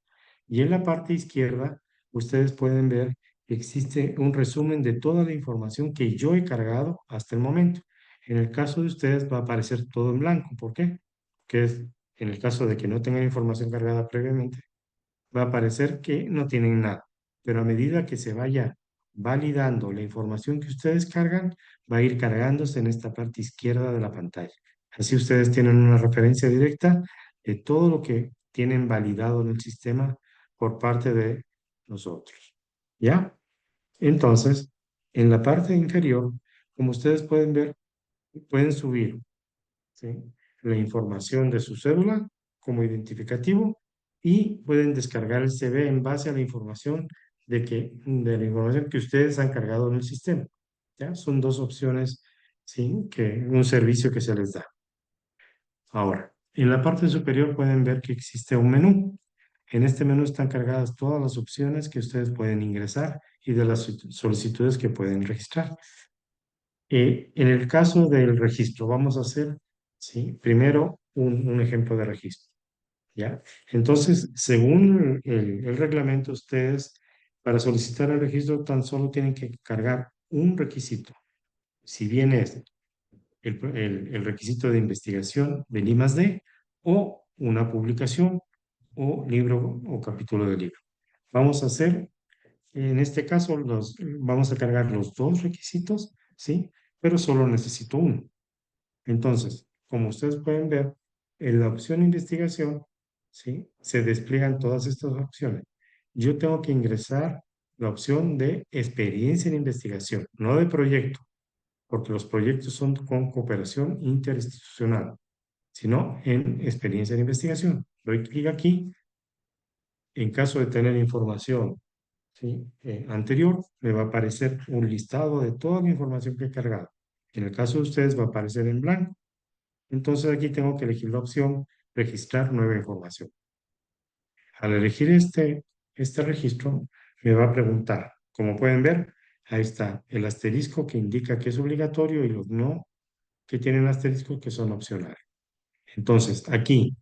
Y en la parte izquierda, ustedes pueden ver que existe un resumen de toda la información que yo he cargado hasta el momento. En el caso de ustedes va a aparecer todo en blanco. ¿Por qué? Porque en el caso de que no tengan información cargada previamente, va a aparecer que no tienen nada. Pero a medida que se vaya validando la información que ustedes cargan, va a ir cargándose en esta parte izquierda de la pantalla. Así ustedes tienen una referencia directa de todo lo que tienen validado en el sistema por parte de nosotros. ¿Ya? Entonces, en la parte inferior, como ustedes pueden ver, pueden subir, ¿sí? La información de su cédula como identificativo y pueden descargar el CV en base a la información de la información que ustedes han cargado en el sistema. ¿Ya? Son dos opciones, ¿sí? Un servicio que se les da. Ahora, en la parte superior pueden ver que existe un menú. En este menú están cargadas todas las opciones que ustedes pueden ingresar y de las solicitudes que pueden registrar. En el caso del registro, vamos a hacer, ¿sí? Primero un ejemplo de registro, ¿ya? Entonces, según el reglamento, ustedes para solicitar el registro tan solo tienen que cargar un requisito. Si bien es el requisito de investigación del I+D o una publicación o libro o capítulo de libro. Vamos a hacer, en este caso, vamos a cargar los dos requisitos, ¿sí? Pero solo necesito uno. Entonces, como ustedes pueden ver, en la opción investigación, ¿sí? Se despliegan todas estas opciones. Yo tengo que ingresar la opción de experiencia en investigación, no de proyecto, porque los proyectos son con cooperación interinstitucional, sino en experiencia de investigación. Doy clic aquí. En caso de tener información, ¿sí? Anterior, me va a aparecer un listado de toda la información que he cargado. En el caso de ustedes va a aparecer en blanco. Entonces aquí tengo que elegir la opción registrar nueva información. Al elegir este registro, me va a preguntar, como pueden ver, ahí está el asterisco que indica que es obligatorio y los no que tienen asterisco que son opcionales. Entonces, aquí,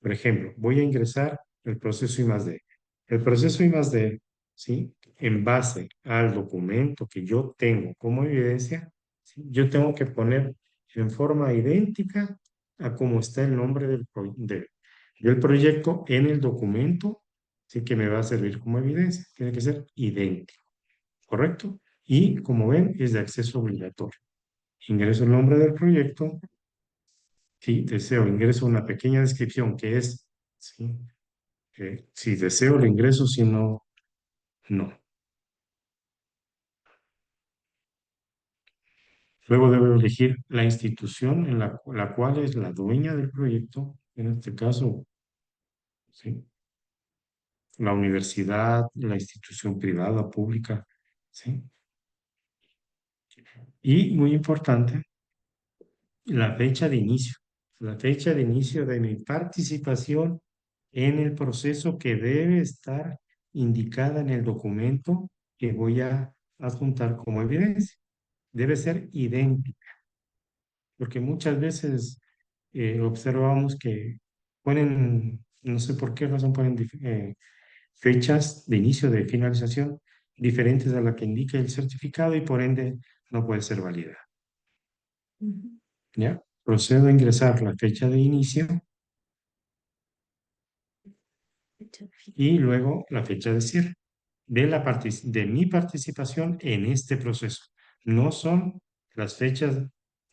por ejemplo, voy a ingresar el proceso I+D. El proceso I+D, ¿sí? En base al documento que yo tengo como evidencia, ¿sí? Yo tengo que poner en forma idéntica a cómo está el nombre del proyecto en el documento, ¿sí? Que me va a servir como evidencia. Tiene que ser idéntico, ¿correcto? Y como ven, es de acceso obligatorio. Ingreso el nombre del proyecto. Si deseo, ingreso una pequeña descripción que es, ¿sí? Si deseo, lo ingreso, si no, no. Luego debo elegir la institución en la cual es la dueña del proyecto, en este caso, ¿sí? La universidad, la institución privada, pública, ¿sí? Y muy importante, la fecha de inicio. La fecha de inicio de mi participación en el proceso que debe estar indicada en el documento que voy a adjuntar como evidencia. Debe ser idéntica, porque muchas veces observamos que ponen, no sé por qué razón ponen fechas de inicio, de finalización, diferentes a la que indica el certificado y por ende no puede ser válida. Ujú. ¿Ya? Procedo a ingresar la fecha de inicio y luego la fecha de cierre de mi participación en este proceso. No son las fechas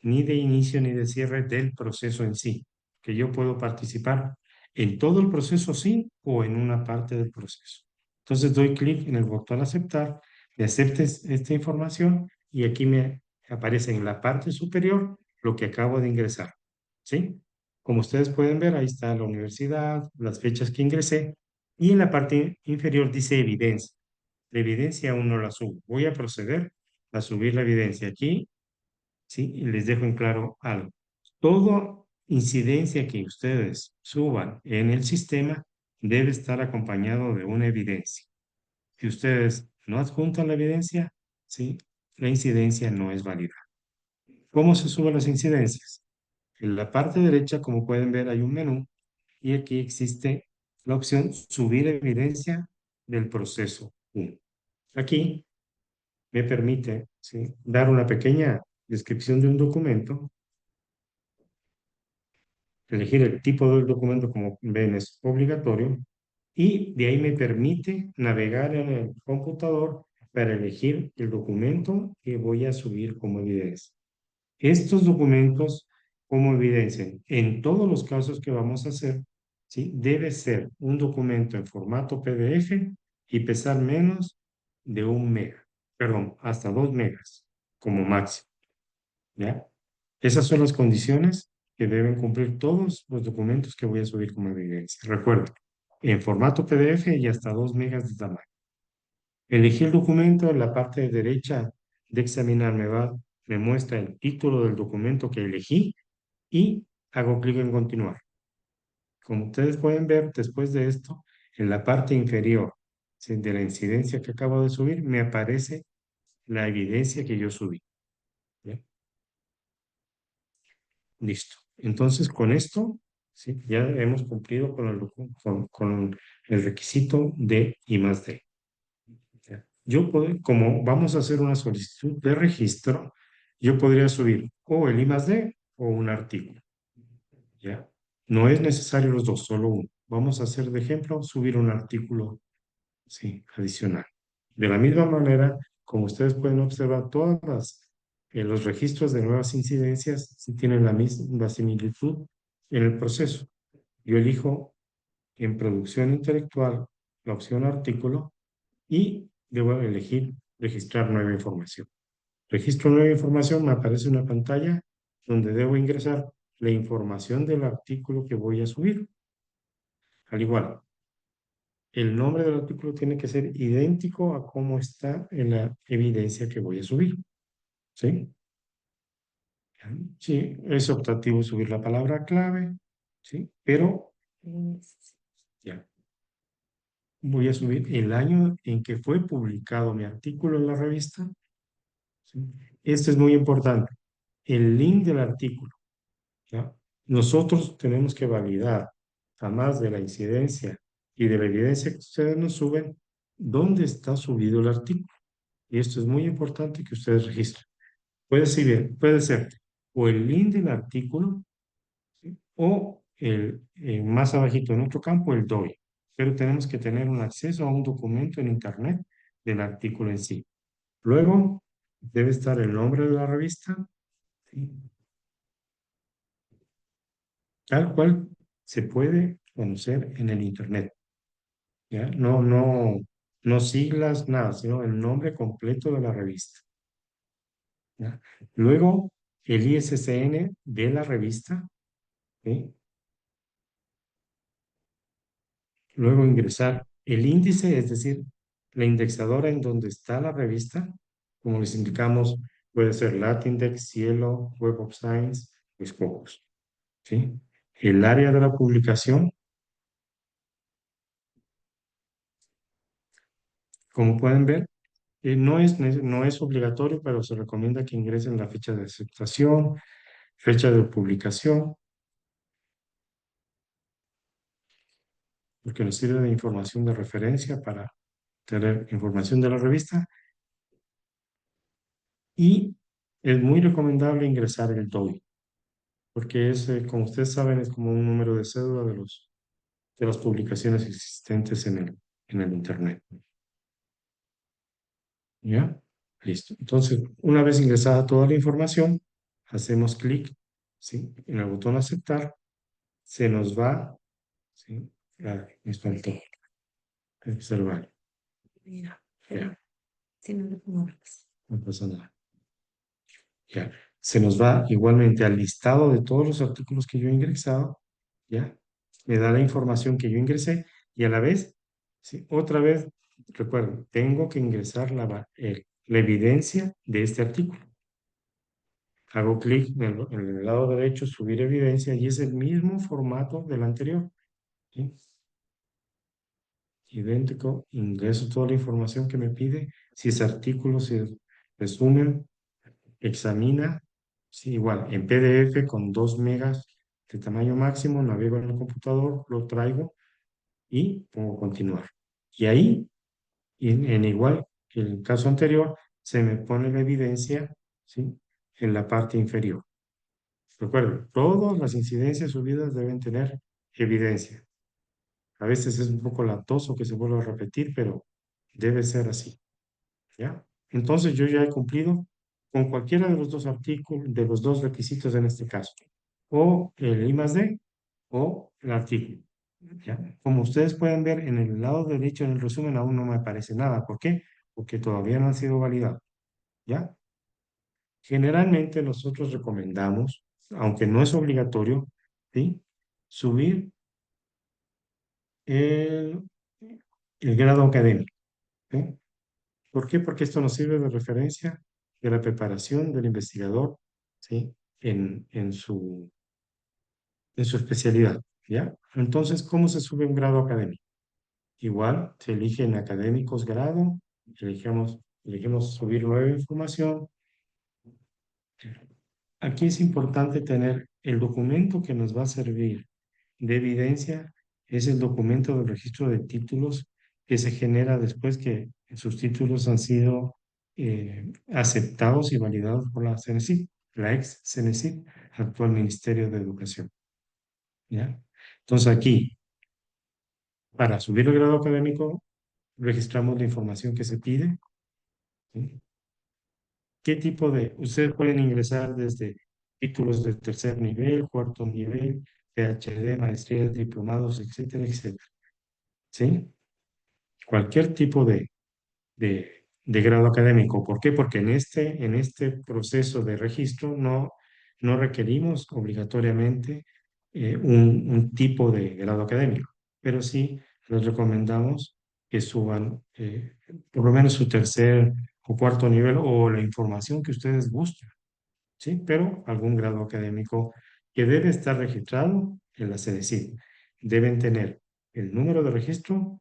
ni de inicio ni de cierre del proceso en sí, que yo puedo participar en todo el proceso sí o en una parte del proceso. Entonces doy clic en el botón aceptar, me aceptes esta información y aquí me aparece en la parte superior lo que acabo de ingresar. ¿Sí? Como ustedes pueden ver, ahí está la universidad, las fechas que ingresé y en la parte inferior dice evidencia. La evidencia aún no la subo. Voy a proceder a subir la evidencia aquí, ¿sí? Y les dejo en claro algo. Toda incidencia que ustedes suban en el sistema debe estar acompañado de una evidencia. Si ustedes no adjuntan la evidencia, ¿sí? La incidencia no es válida. ¿Cómo se suben las incidencias? En la parte derecha, como pueden ver, hay un menú y aquí existe la opción subir evidencia del proceso 1. Aquí me permite, ¿sí? Dar una pequeña descripción de un documento, elegir el tipo del documento como ven es obligatorio y de ahí me permite navegar en el computador para elegir el documento que voy a subir como evidencia. Estos documentos como evidencia en todos los casos que vamos a hacer, ¿sí? Debe ser un documento en formato PDF y pesar menos de 1 mega, perdón, hasta 2 megas como máximo, ¿ya? Esas son las condiciones que deben cumplir todos los documentos que voy a subir como evidencia. Recuerda, en formato PDF y hasta 2 megas de tamaño. Elegí el documento en la parte de derecha de examinar me muestra el título del documento que elegí y hago clic en continuar. Como ustedes pueden ver, después de esto, en la parte inferior, ¿sí? De la incidencia que acabo de subir, me aparece la evidencia que yo subí. ¿Ya? Listo. Entonces, con esto, ¿sí? Ya hemos cumplido con el requisito de I+D. ¿Ya? como vamos a hacer una solicitud de registro, yo podría subir o el I+D o un artículo, ¿ya? No es necesario los dos, solo uno. Vamos a hacer de ejemplo, subir un artículo, sí, adicional. De la misma manera, como ustedes pueden observar, los registros de nuevas incidencias sí tienen la misma similitud en el proceso. Yo elijo en producción intelectual la opción artículo y debo elegir registrar nueva información. Registro nueva información, me aparece una pantalla donde debo ingresar la información del artículo que voy a subir. Al igual, el nombre del artículo tiene que ser idéntico a cómo está en la evidencia que voy a subir. ¿Sí? Sí, es optativo subir la palabra clave, ¿sí? Pero ya, voy a subir el año en que fue publicado mi artículo en la revista. ¿Sí? Esto es muy importante. El link del artículo, ¿ya? Nosotros tenemos que validar, además de la incidencia y de la evidencia que ustedes nos suben, dónde está subido el artículo. Y esto es muy importante que ustedes registren. Puede ser o el link del artículo, ¿sí? O más abajito en otro campo, el DOI. Pero tenemos que tener un acceso a un documento en Internet del artículo en sí. Luego debe estar el nombre de la revista, ¿sí? Tal cual se puede conocer en el Internet. ¿Ya? No siglas, nada, sino el nombre completo de la revista. ¿Ya? Luego, el ISSN de la revista, ¿sí? Luego ingresar el índice, es decir, la indexadora en donde está la revista, como les indicamos, puede ser Latindex, Cielo, Web of Science o Scopus, ¿sí? El área de la publicación, como pueden ver, no es obligatorio, pero se recomienda que ingresen la fecha de aceptación, fecha de publicación, porque nos sirve de información de referencia para tener información de la revista. Y es muy recomendable ingresar el DOI, porque como ustedes saben, es como un número de cédula de las publicaciones existentes en el Internet. ¿Ya? Listo. Entonces, una vez ingresada toda la información, hacemos clic, ¿sí? En el botón aceptar, se nos va, ¿sí? Me faltó observar. Mira, Ya, si no le pongo más. no pasa nada. Ya. Se nos va igualmente al listado de todos los artículos que yo he ingresado, ¿ya? Me da la información que yo ingresé y a la vez, ¿sí? Otra vez, recuerden, tengo que ingresar la evidencia de este artículo. Hago clic en el lado derecho, subir evidencia, y es el mismo formato del anterior, ¿sí? Idéntico, ingreso toda la información que me pide. Si ese artículo se resumen, examina, sí, igual, en PDF con 2 megas de tamaño máximo, navego en el computador, lo traigo y pongo continuar. Y ahí, en igual que el caso anterior, se me pone la evidencia, ¿sí? En la parte inferior. Recuerden, todas las incidencias subidas deben tener evidencia. A veces es un poco latoso que se vuelva a repetir, pero debe ser así, ¿ya? Entonces yo ya he cumplido con cualquiera de los dos artículos, de los dos requisitos en este caso, o el I+D o el artículo, ¿ya? Como ustedes pueden ver en el lado derecho en el resumen aún no me aparece nada. ¿Por qué? Porque todavía no han sido validados, ¿ya? Generalmente nosotros recomendamos, aunque no es obligatorio, ¿sí? Subir el, el grado académico, ¿sí? ¿Por qué? Porque esto nos sirve de referencia de la preparación del investigador, ¿sí? En su especialidad, ¿ya? Entonces, ¿cómo se sube un grado académico? Igual, se elige en académicos grado, elegimos subir nueva información. Aquí es importante tener el documento que nos va a servir de evidencia, es el documento del registro de títulos que se genera después que sus títulos han sido aceptados y validados por la CENESID, la ex CENESID, actual Ministerio de Educación. ¿Ya? Entonces aquí, para subir el grado académico, registramos la información que se pide. ¿Sí? ¿Qué tipo de? Ustedes pueden ingresar desde títulos de tercer nivel, cuarto nivel, PhD, maestrías, diplomados, etcétera, etcétera. ¿Sí? Cualquier tipo de grado académico. ¿Por qué? Porque en este proceso de registro no requerimos obligatoriamente un tipo de grado académico, pero sí les recomendamos que suban por lo menos su tercer o cuarto nivel o la información que ustedes busquen, ¿sí? Pero algún grado académico que debe estar registrado en la CEDECID. Deben tener el número de registro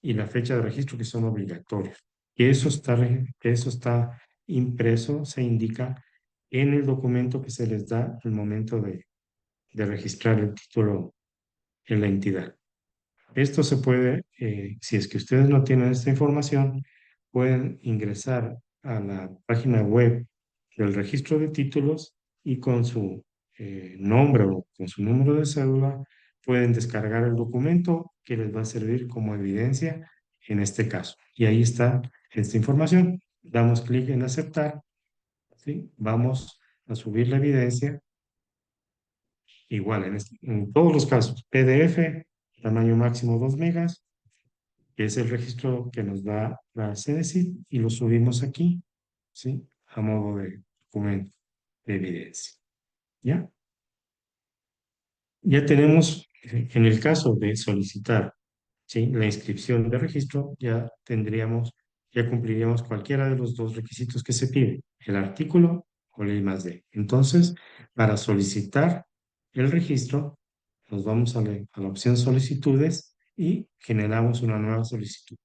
y la fecha de registro que son obligatorios. Que eso está impreso, se indica en el documento que se les da al momento de registrar el título en la entidad. Esto se puede, si es que ustedes no tienen esta información, pueden ingresar a la página web del registro de títulos y con su nombre o con su número de cédula pueden descargar el documento que les va a servir como evidencia en este caso. Y ahí está esta información. Damos clic en aceptar, ¿sí? Vamos a subir la evidencia. Igual en todos los casos, PDF, tamaño máximo 2 megas, que es el registro que nos da la CEDESID, y lo subimos aquí, ¿sí? A modo de documento de evidencia. ¿Ya? Ya tenemos, en el caso de solicitar, ¿sí? La inscripción de registro, ya cumpliríamos cualquiera de los dos requisitos que se piden, el artículo o la I+D. Entonces, para solicitar el registro, nos vamos a la opción solicitudes y generamos una nueva solicitud.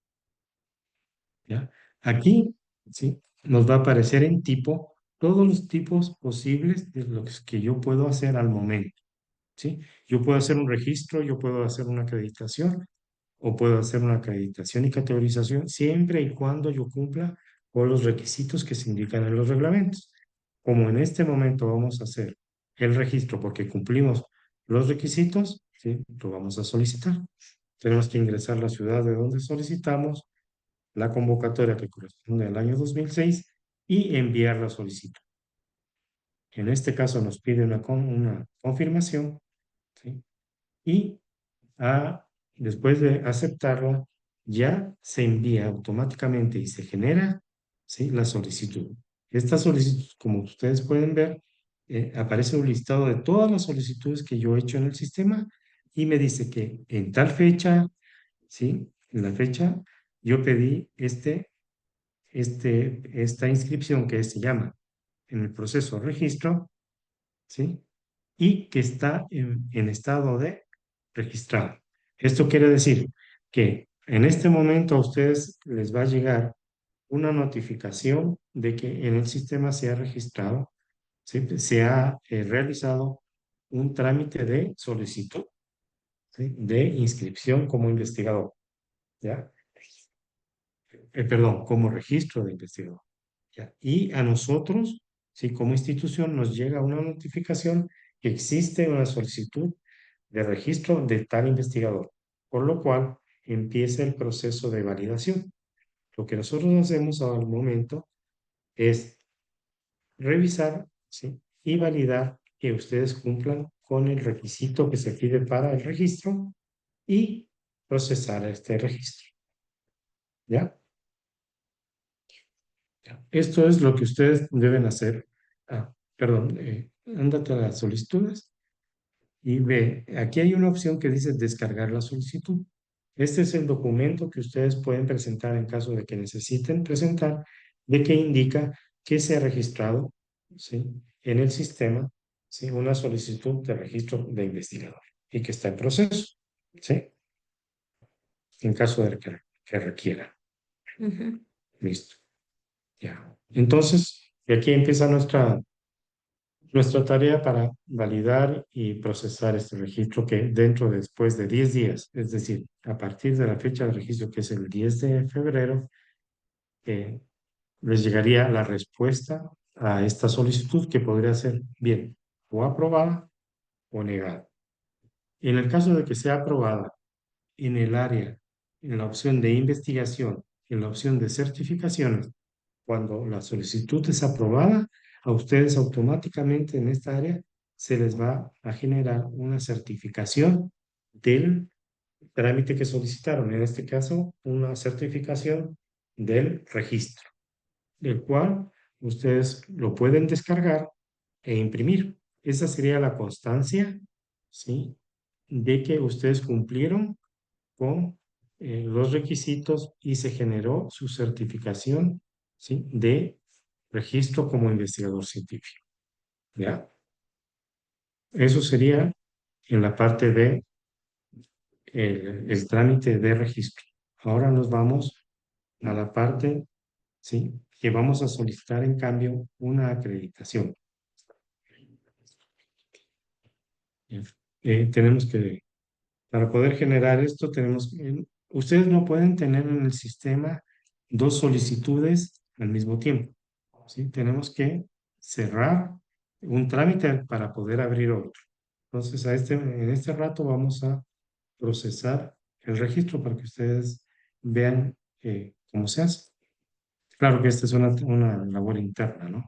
¿Ya? Aquí, ¿sí? Nos va a aparecer en tipo todos los tipos posibles de lo que yo puedo hacer al momento, ¿sí? Yo puedo hacer un registro, yo puedo hacer una acreditación o puedo hacer una acreditación y categorización siempre y cuando yo cumpla con los requisitos que se indican en los reglamentos. Como en este momento vamos a hacer el registro porque cumplimos los requisitos, ¿sí? Lo vamos a solicitar. Tenemos que ingresar la ciudad de donde solicitamos, la convocatoria que corresponde al año 2006 y enviar la solicitud. En este caso nos pide una confirmación, ¿sí? Y después de aceptarla, ya se envía automáticamente y se genera, ¿sí? La solicitud. Esta solicitud, como ustedes pueden ver, aparece un listado de todas las solicitudes que yo he hecho en el sistema y me dice que en tal fecha, ¿sí? En la fecha, yo pedí esta inscripción que se llama en el proceso de registro, ¿sí? Y que está en estado de registrado. Esto quiere decir que en este momento a ustedes les va a llegar una notificación de que en el sistema se ha registrado, ¿sí? Se ha realizado un trámite de solicitud, ¿sí? De inscripción como investigador, ¿ya? Perdón, como registro de investigador. ¿Ya? Y a nosotros, sí, como institución, nos llega una notificación que existe una solicitud de registro de tal investigador, por lo cual empieza el proceso de validación. Lo que nosotros hacemos al momento es revisar, ¿sí? Y validar que ustedes cumplan con el requisito que se pide para el registro y procesar este registro. ¿Ya? Esto es lo que ustedes deben hacer. Perdón, ándate a las solicitudes y ve, aquí hay una opción que dice descargar la solicitud. Este es el documento que ustedes pueden presentar en caso de que necesiten presentar, de que indica que se ha registrado, ¿sí? En el sistema, ¿sí? Una solicitud de registro de investigador y que está en proceso, ¿sí? En caso de que requiera. Listo. Ya. Entonces, y aquí empieza nuestra tarea para validar y procesar este registro que después de 10 días, es decir, a partir de la fecha de registro que es el 10 de febrero, les llegaría la respuesta a esta solicitud que podría ser bien o aprobada o negada. En el caso de que sea aprobada en el área, en la opción de investigación, en la opción de certificaciones, cuando la solicitud es aprobada, a ustedes automáticamente en esta área se les va a generar una certificación del trámite que solicitaron. En este caso, una certificación del registro, del cual ustedes lo pueden descargar e imprimir. Esa sería la constancia, ¿sí? De que ustedes cumplieron con los requisitos y se generó su certificación, ¿sí? De registro como investigador científico. ¿Ya? Eso sería en la parte de el trámite de registro. Ahora nos vamos a la parte, ¿sí? Que vamos a solicitar en cambio una acreditación. Tenemos que, para poder generar esto, ustedes no pueden tener en el sistema dos solicitudes al mismo tiempo, ¿sí? Tenemos que cerrar un trámite para poder abrir otro. Entonces, en este rato vamos a procesar el registro para que ustedes vean cómo se hace. Claro que esta es una labor interna, ¿no?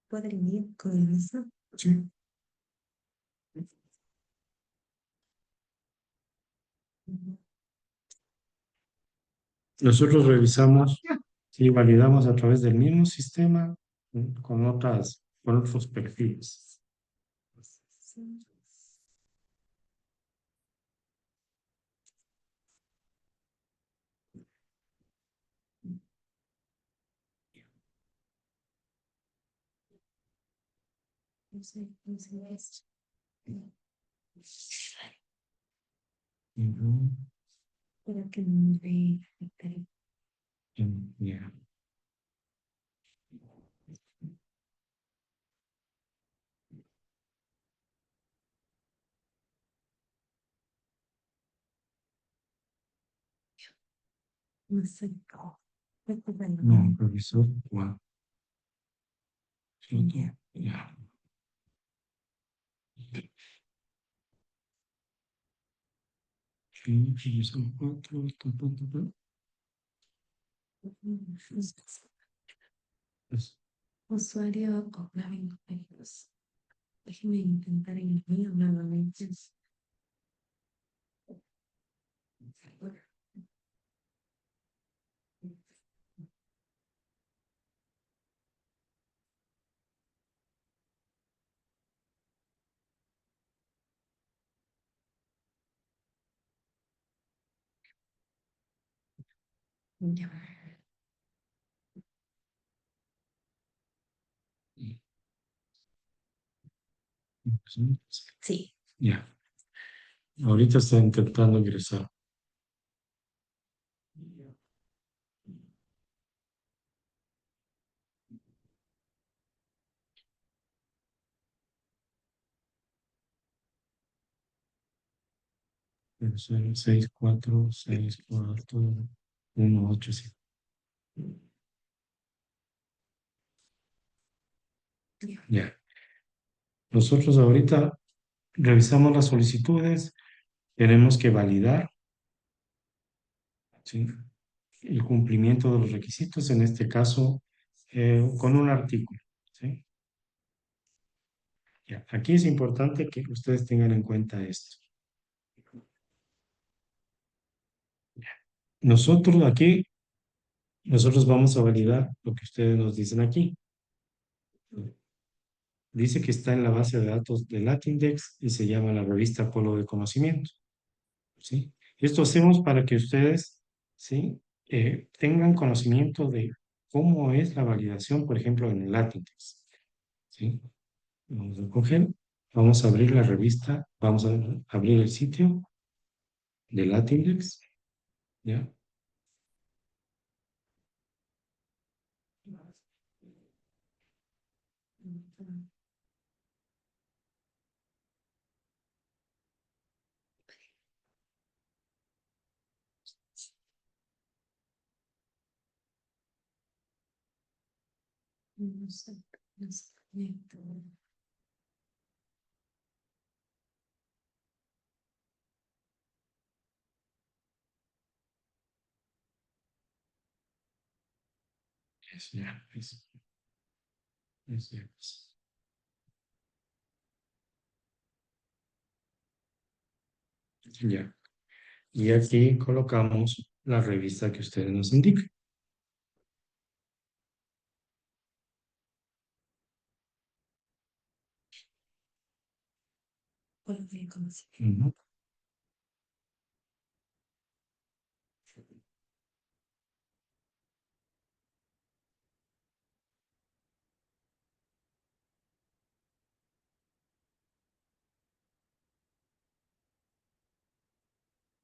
¿Pueden ir con eso? Sí. Nosotros revisamos y validamos a través del mismo sistema con otros perfiles. Ujú. Para que no me Ya. no sé. No, profesor. Wow. Sí, ya. Sí, profesor, cuatro, pues, Usuario Oclaven Juegos. Déjeme intentar en el mío nuevamente. Ya. Sí. ya. Ahorita está intentando ingresar. 6, 4, 6, 4, 1, 8, 7. Ya. Nosotros ahorita revisamos las solicitudes, tenemos que validar, ¿sí? El cumplimiento de los requisitos, en este caso, con un artículo, ¿sí? Ya. Aquí es importante que ustedes tengan en cuenta esto. Nosotros vamos a validar lo que ustedes nos dicen aquí. Dice que está en la base de datos de Latindex y se llama la revista Polo de Conocimiento, ¿sí? Esto hacemos para que ustedes, ¿sí? Tengan conocimiento de cómo es la validación, por ejemplo, en el Latindex, ¿sí? Vamos a coger, vamos a abrir la revista, vamos a abrir el sitio de Latindex, ¿ya? No sé, no sé. Eso ya, eso ya. Ya. Y aquí colocamos la revista que ustedes nos indican. Ujú.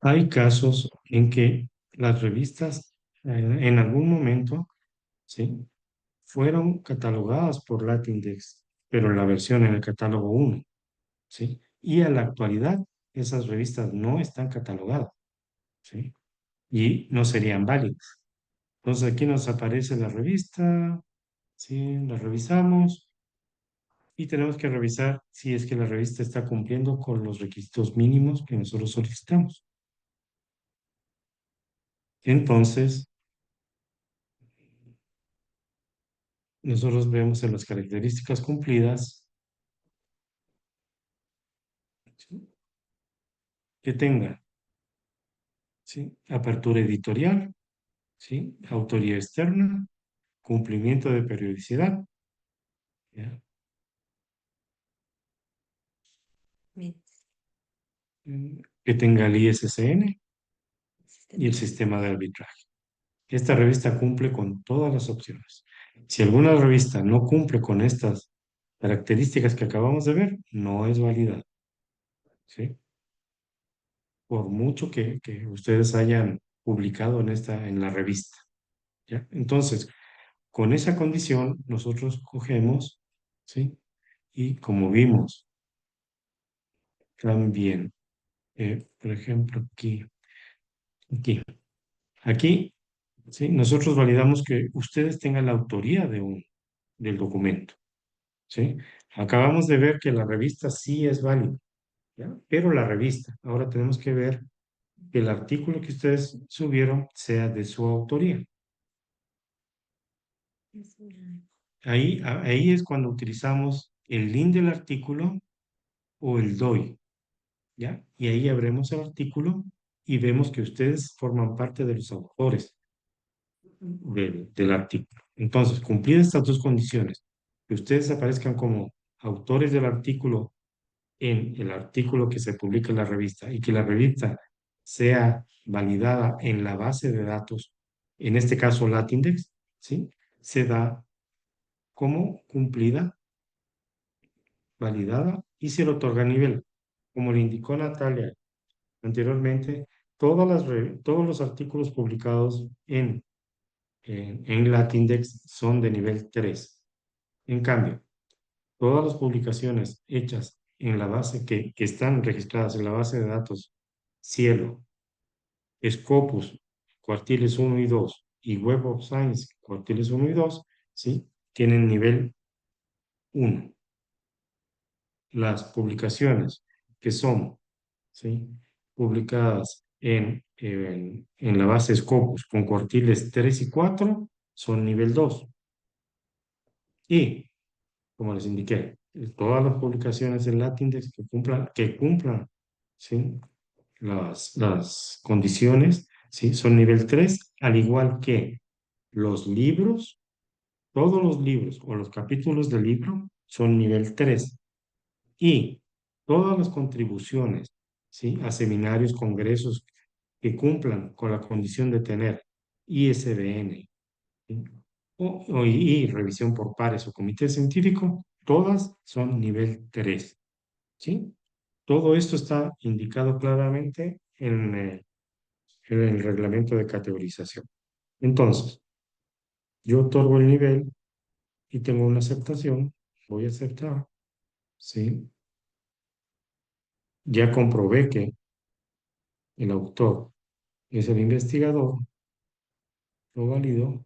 Hay casos en que las revistas en algún momento, ¿sí? Fueron catalogadas por Latindex, pero en la versión en el catálogo uno, ¿sí? Y a la actualidad esas revistas no están catalogadas, ¿sí? Y no serían válidas. Entonces aquí nos aparece la revista, ¿sí? La revisamos y tenemos que revisar si es que la revista está cumpliendo con los requisitos mínimos que nosotros solicitamos. Entonces, nosotros vemos en las características cumplidas, ¿sí? Que tenga, ¿sí? Apertura editorial, ¿sí? Autoría externa, cumplimiento de periodicidad, ¿ya? Que tenga el ISSN y el sistema de arbitraje. Esta revista cumple con todas las opciones. Si alguna revista no cumple con estas características que acabamos de ver, no es válida, ¿sí? Por mucho que ustedes hayan publicado en la revista, ¿ya? Entonces, con esa condición, nosotros cogemos, ¿sí? Y como vimos también, por ejemplo, aquí, aquí, ¿sí? Nosotros validamos que ustedes tengan la autoría del documento, ¿sí? Acabamos de ver que la revista sí es válida, ¿ya? Pero la revista, ahora tenemos que ver que el artículo que ustedes subieron sea de su autoría. Ahí es cuando utilizamos el link del artículo o el DOI, ¿ya? Y ahí abremos el artículo y vemos que ustedes forman parte de los autores del artículo. Entonces, cumplidas estas dos condiciones, que ustedes aparezcan como autores del artículo en el artículo que se publica en la revista y que la revista sea validada en la base de datos, en este caso Latindex, ¿sí? Se da como cumplida, validada y se le otorga nivel. Como le indicó Natalia anteriormente, todos los artículos publicados en Latindex son de nivel 3. En cambio, todas las publicaciones hechas en la base que están registradas en la base de datos Cielo, Scopus, cuartiles uno y 2 y Web of Science, cuartiles uno y 2, ¿sí? Tienen nivel 1. Las publicaciones que son, ¿sí? Publicadas en la base Scopus con cuartiles 3 y 4 son nivel 2. Y, como les indiqué, todas las publicaciones en Latindex que cumplan, ¿sí? Las condiciones, ¿sí? Son nivel 3, al igual que los libros, todos los libros o los capítulos del libro son nivel 3 y todas las contribuciones, ¿sí? A seminarios, congresos que cumplan con la condición de tener ISBN, ¿sí? Y revisión por pares o comité científico, todas son nivel 3, ¿sí? Todo esto está indicado claramente en el reglamento de categorización. Entonces, yo otorgo el nivel y tengo una aceptación, voy a aceptar, ¿sí? Ya comprobé que el autor es el investigador, lo valido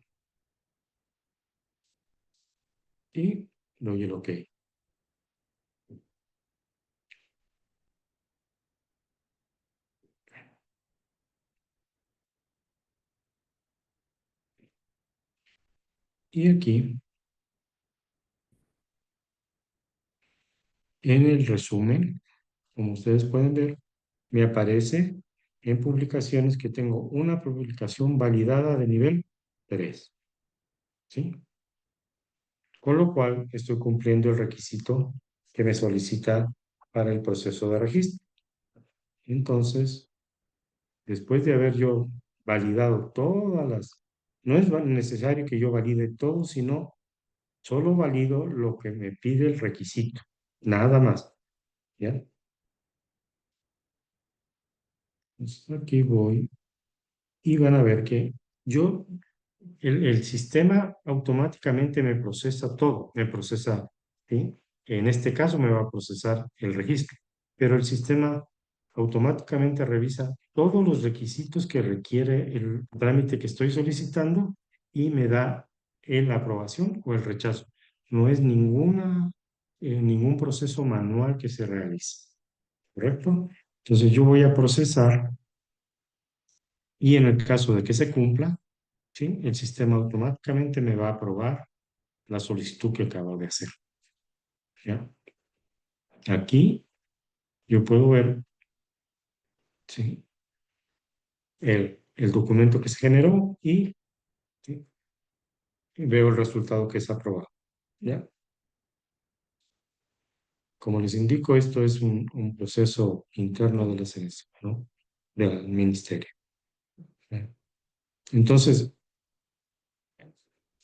y doy el OK. Y aquí, en el resumen, como ustedes pueden ver, me aparece en publicaciones que tengo una publicación validada de nivel 3, ¿sí? Con lo cual estoy cumpliendo el requisito que me solicita para el proceso de registro. Entonces, después de haber yo validado todas las, no es necesario que yo valide todo, sino solo valido lo que me pide el requisito, nada más, ¿ya? Entonces, aquí voy y van a ver que yo, el sistema automáticamente me procesa todo, me procesa, ¿sí? En este caso me va a procesar el registro, pero el sistema automáticamente revisa todos los requisitos que requiere el trámite que estoy solicitando y me da la aprobación o el rechazo. No es ningún proceso manual que se realice, ¿correcto? Entonces yo voy a procesar y en el caso de que se cumpla, ¿sí? El sistema automáticamente me va a aprobar la solicitud que acabo de hacer, ¿ya? Aquí yo puedo ver, ¿sí? El documento que se generó y, ¿sí? Y veo el resultado que es aprobado, ¿ya? Como les indico, esto es un proceso interno de la selección, ¿no? Del ministerio, ¿ya? Entonces,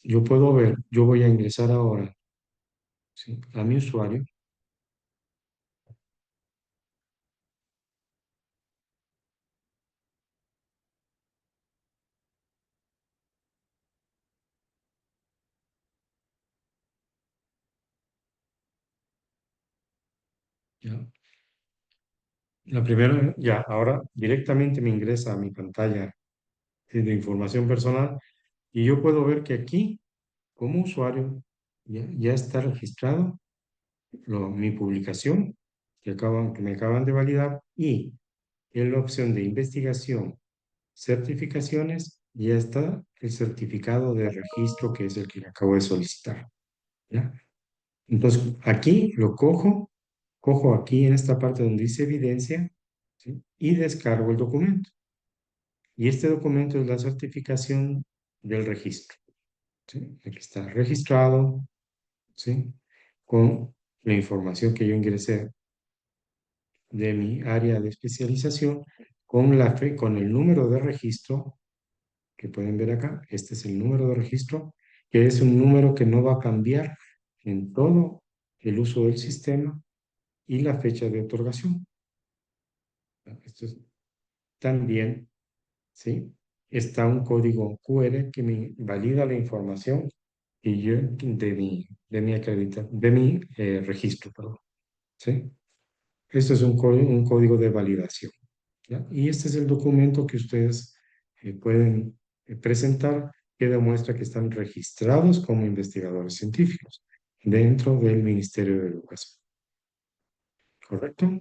yo puedo ver, yo voy a ingresar ahora, ¿sí? A mi usuario, ¿ya? La primera, ya, ahora directamente me ingresa a mi pantalla de información personal y yo puedo ver que aquí, como usuario, ya está registrado mi publicación que me acaban de validar y en la opción de investigación, certificaciones, ya está el certificado de registro que es el que acabo de solicitar, ¿ya? Entonces, aquí lo cojo aquí en esta parte donde dice evidencia, ¿sí? Y descargo el documento. Y este documento es la certificación del registro, ¿sí? Aquí está registrado, ¿sí? Con la información que yo ingresé de mi área de especialización, con el número de registro, que pueden ver acá, este es el número de registro, que es un número que no va a cambiar en todo el uso del sistema y la fecha de otorgación. Esto es también, ¿sí? Está un código QR que me valida la información y yo de mi registro, perdón, ¿sí? Esto es un código de validación, ¿ya? Y este es el documento que ustedes pueden presentar que demuestra que están registrados como investigadores científicos dentro del Ministerio de Educación, ¿correcto?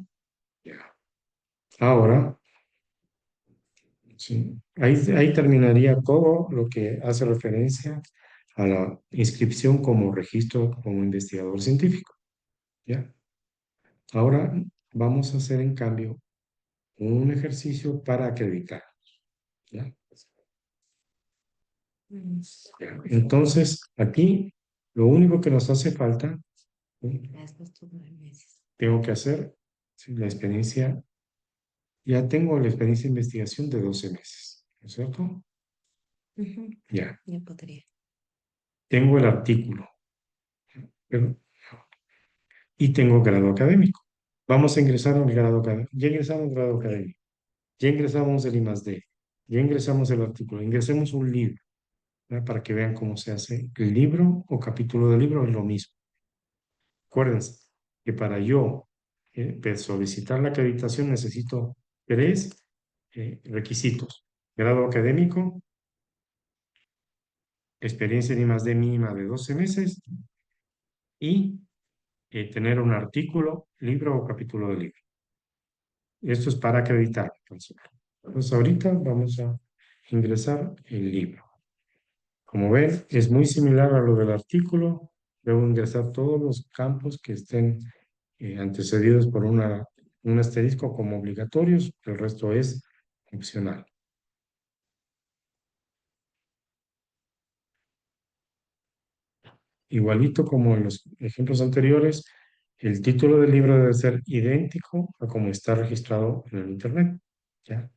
Ya. Ahora, sí, ahí terminaría todo lo que hace referencia a la inscripción como registro como investigador científico, ¿ya? Ahora vamos a hacer en cambio un ejercicio para acreditar, ¿ya? Ya. Entonces, aquí lo único que nos hace falta, ¿sí? Tengo que hacer, ¿sí? La experiencia, ya tengo la experiencia de investigación de 12 meses, ¿no es cierto? Ya, Yo podría. tengo el artículo, pero- y tengo grado académico. Vamos a ingresar al grado académico. Ya ingresamos al grado académico. Ya ingresamos el I+D. Ya ingresamos el artículo. Ingresemos un libro, ¿verdad? Para que vean cómo se hace. El libro o capítulo del libro es lo mismo. Acuérdense que para yo solicitar la acreditación necesito tres requisitos. Grado académico, experiencia en I+D mínima de 12 meses y tener un artículo, libro o capítulo de libro. Esto es para acreditar. Entonces ahorita vamos a ingresar el libro. Como ven, es muy similar a lo del artículo. Debo ingresar todos los campos que estén antecedidos por un asterisco como obligatorios. El resto es opcional. Igualito como en los ejemplos anteriores, el título del libro debe ser idéntico a como está registrado en el Internet. ¿Ya?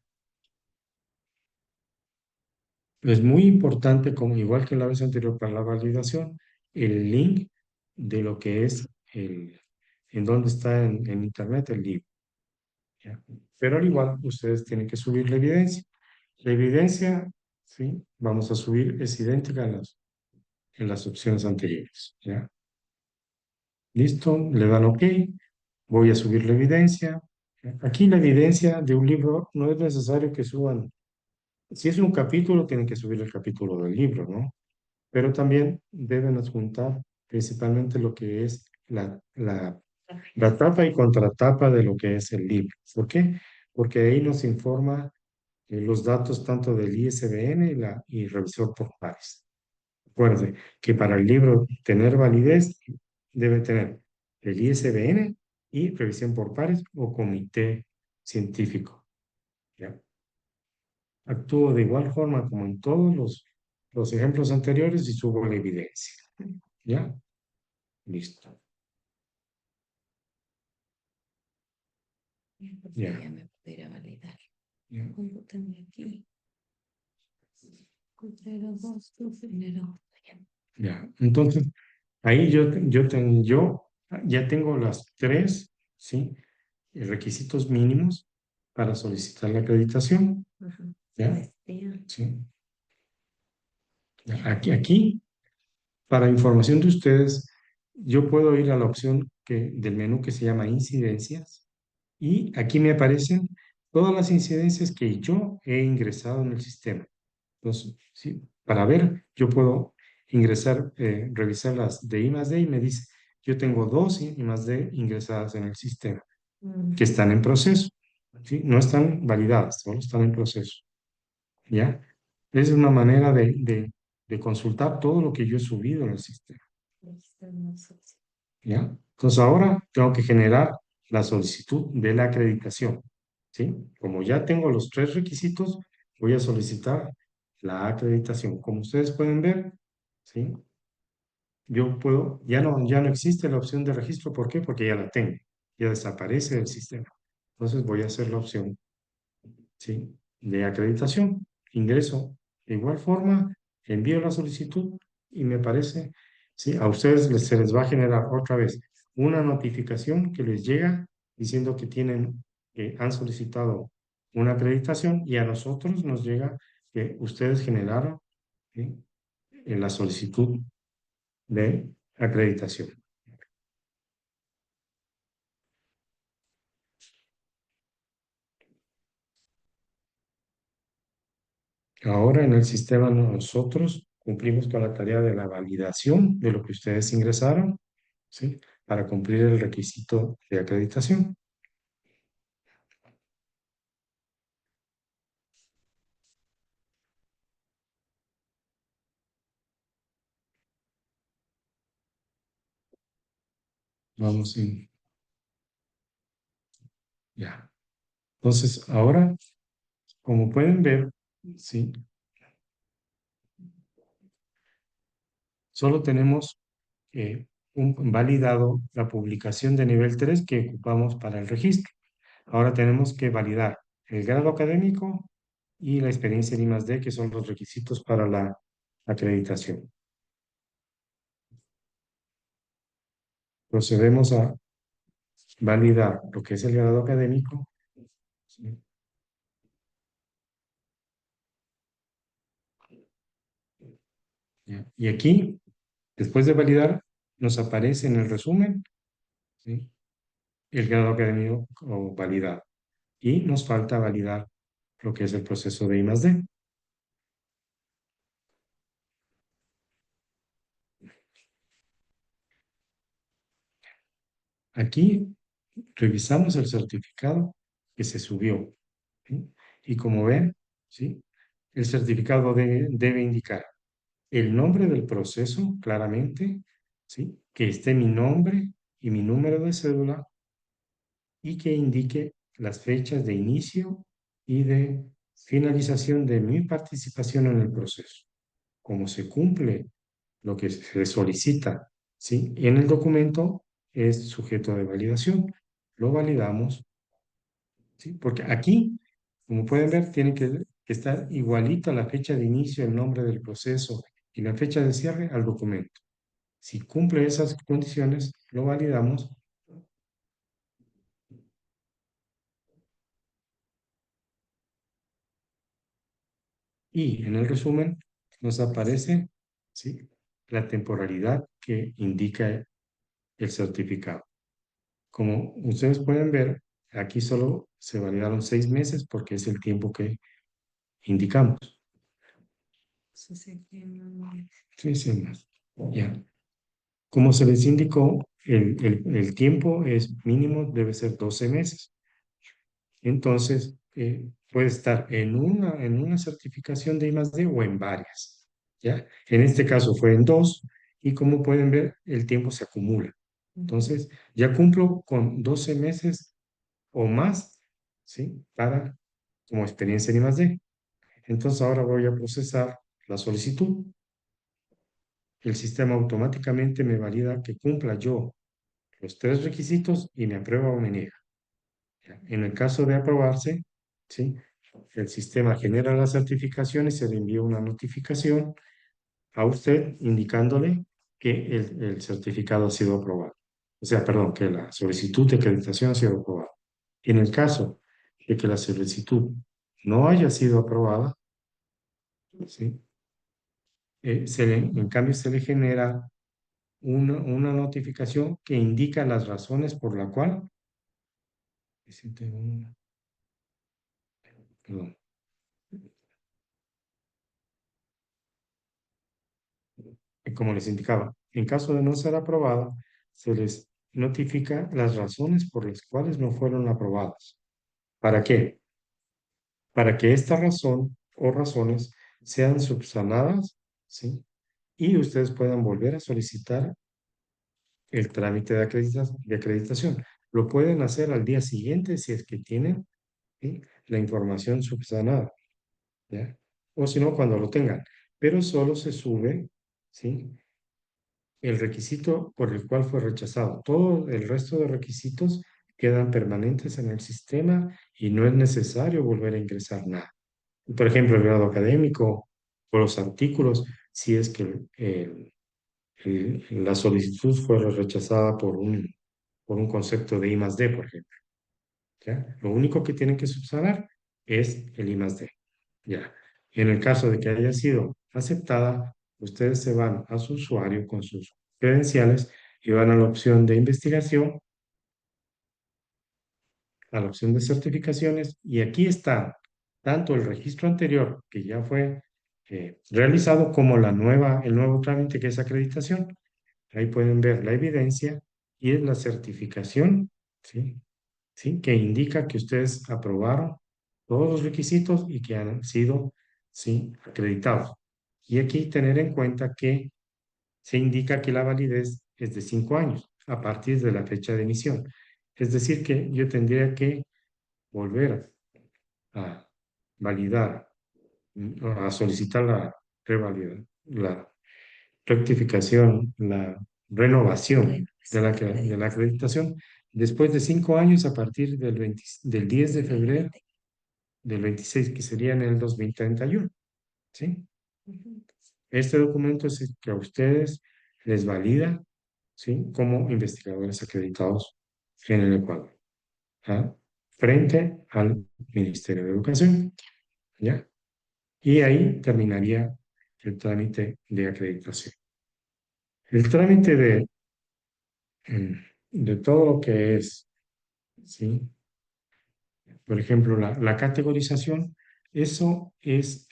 Es muy importante, como igual que la vez anterior para la validación, el link de lo que es en dónde está en Internet el libro. ¿Ya? Pero al igual, ustedes tienen que subir la evidencia. La evidencia, ¿sí? Vamos a subir, es idéntica en las opciones anteriores. ¿Ya? Listo, le dan OK. Voy a subir la evidencia. Aquí la evidencia de un libro no es necesario que suban. Si es un capítulo, tienen que subir el capítulo del libro, ¿no? Pero también deben adjuntar principalmente lo que es la tapa y contratapa de lo que es el libro. ¿Por qué? Porque ahí nos informa los datos tanto del ISBN y revisor por pares. Recuerde que para el libro tener validez debe tener el ISBN y revisión por pares o comité científico. ¿Ya? Actúo de igual forma como en todos los ejemplos anteriores y subo la evidencia. ¿Ya? Listo. Ya. Ya me pudiera validar. Ya. ¿Cómo tengo aquí? Crucero 2, crucero. Ya. Entonces, ahí yo ya tengo las tres, ¿sí? Requisitos mínimos para solicitar la acreditación. Ajá. ¿Ya? Maestría. Sí. Ya. Aquí, para información de ustedes, yo puedo ir a la opción del menú que se llama incidencias y aquí me aparecen todas las incidencias que yo he ingresado en el sistema. Entonces, sí, para ver, yo puedo ingresar, revisar las de I+D y me dice, yo tengo dos I+D ingresadas en el sistema que están en proceso. ¿Sí? No están validadas, solo están en proceso. ¿Ya? Esa es una manera de consultar todo lo que yo he subido en el sistema. ¿Ya? Entonces ahora tengo que generar la solicitud de la acreditación. ¿Sí? Como ya tengo los tres requisitos, voy a solicitar la acreditación. Como ustedes pueden ver, ¿sí? Yo puedo, ya no existe la opción de registro. ¿Por qué? Porque ya la tengo. Ya desaparece del sistema. Entonces voy a hacer la opción, ¿sí? De acreditación. Ingreso de igual forma, envío la solicitud y me parece, ¿sí? A ustedes se les va a generar otra vez una notificación que les llega diciendo que han solicitado una acreditación y a nosotros nos llega que ustedes generaron, ¿sí? En la solicitud de acreditación. Ahora en el sistema nosotros cumplimos con la tarea de la validación de lo que ustedes ingresaron, ¿sí? Para cumplir el requisito de acreditación. Vamos en... Ya. Entonces, ahora, como pueden ver, ¿sí? Solo tenemos validado la publicación de nivel 3 que ocupamos para el registro. Ahora tenemos que validar el grado académico y la experiencia en I+D, que son los requisitos para la acreditación. Procedemos a validar lo que es el grado académico. ¿Sí? Ya. Y aquí, después de validar, nos aparece en el resumen, ¿sí? El grado académico validado. Y nos falta validar lo que es el proceso de I+D. Aquí revisamos el certificado que se subió, ¿sí? Y como ven, ¿sí? El certificado debe indicar el nombre del proceso claramente, ¿sí? Que esté mi nombre y mi número de cédula y que indique las fechas de inicio y de finalización de mi participación en el proceso. Como se cumple lo que se solicita, ¿sí? En el documento es sujeto de validación. Lo validamos, ¿sí? Porque aquí, como pueden ver, tiene que estar igualita la fecha de inicio, el nombre del proceso y la fecha de cierre al documento. Si cumple esas condiciones, lo validamos. Y en el resumen nos aparece, ¿sí? La temporalidad que indica el certificado. Como ustedes pueden ver, aquí solo se validaron 6 meses porque es el tiempo que indicamos. Sí, 6 meses. Ya. Como se les indicó, el tiempo es mínimo, debe ser 12 meses. Entonces, puede estar en una certificación de I+D o en varias, ¿ya? En este caso fue en 2 y como pueden ver, el tiempo se acumula. Entonces, ya cumplo con 12 meses o más, ¿sí? Como experiencia en I+D. Entonces, ahora voy a procesar la solicitud. El sistema automáticamente me valida que cumpla yo los 3 requisitos y me aprueba o me niega. En el caso de aprobarse, ¿sí? El sistema genera la certificación y se le envía una notificación a usted indicándole que el certificado ha sido aprobado. O sea, perdón, que la solicitud de acreditación ha sido aprobada. En el caso de que la solicitud no haya sido aprobada, ¿sí? En cambio se le genera una notificación que indica las razones por la cual, perdón, como les indicaba, en caso de no ser aprobada, se les notifica las razones por las cuales no fueron aprobadas. ¿Para qué? Para que esta razón o razones sean subsanadas, ¿sí? Y ustedes puedan volver a solicitar el trámite de acreditación. Lo pueden hacer al día siguiente si es que tienen, ¿sí? La información subsanada, ¿ya? O si no, cuando lo tengan. Pero solo se sube, ¿sí? El requisito por el cual fue rechazado. Todo el resto de requisitos quedan permanentes en el sistema y no es necesario volver a ingresar nada. Por ejemplo, el grado académico o los artículos, si es que la solicitud fue rechazada por un concepto de I+D, por ejemplo. ¿Ya? Lo único que tienen que subsanar es el I+D. ¿Ya? En el caso de que haya sido aceptada, ustedes se van a su usuario con sus credenciales y van a la opción de investigación, a la opción de certificaciones, y aquí está tanto el registro anterior que ya fue realizado como el nuevo trámite que es acreditación. Ahí pueden ver la evidencia y es la certificación, ¿sí? ¿Sí? Que indica que ustedes aprobaron todos los requisitos y que han sido, ¿sí? Acreditados. Y aquí tener en cuenta que se indica que la validez es de 5 años a partir de la fecha de emisión. Es decir, que yo tendría que volver a validar, a solicitar la rectificación, la renovación de la acreditación después de 5 años a partir del 10 de febrero del 26, que sería en el 2031. ¿Sí? Este documento es el que a ustedes les valida, ¿sí? Como investigadores acreditados en el Ecuador, ¿ah? Frente al Ministerio de Educación, ¿ya? Y ahí terminaría el trámite de acreditación. El trámite de todo lo que es, ¿sí? Por ejemplo, la categorización, eso es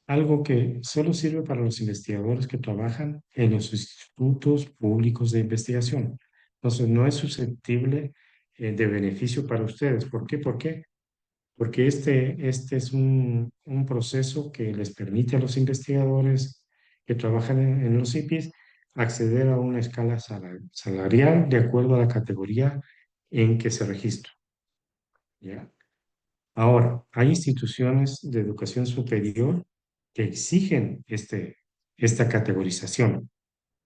algo que solo sirve para los investigadores que trabajan en los institutos públicos de investigación. Entonces, no es susceptible de beneficio para ustedes. ¿Por qué? Porque este es un proceso que les permite a los investigadores que trabajan en los IPIs acceder a una escala salarial de acuerdo a la categoría en que se registra. ¿Ya? Ahora, hay instituciones de educación superior que exigen esta categorización,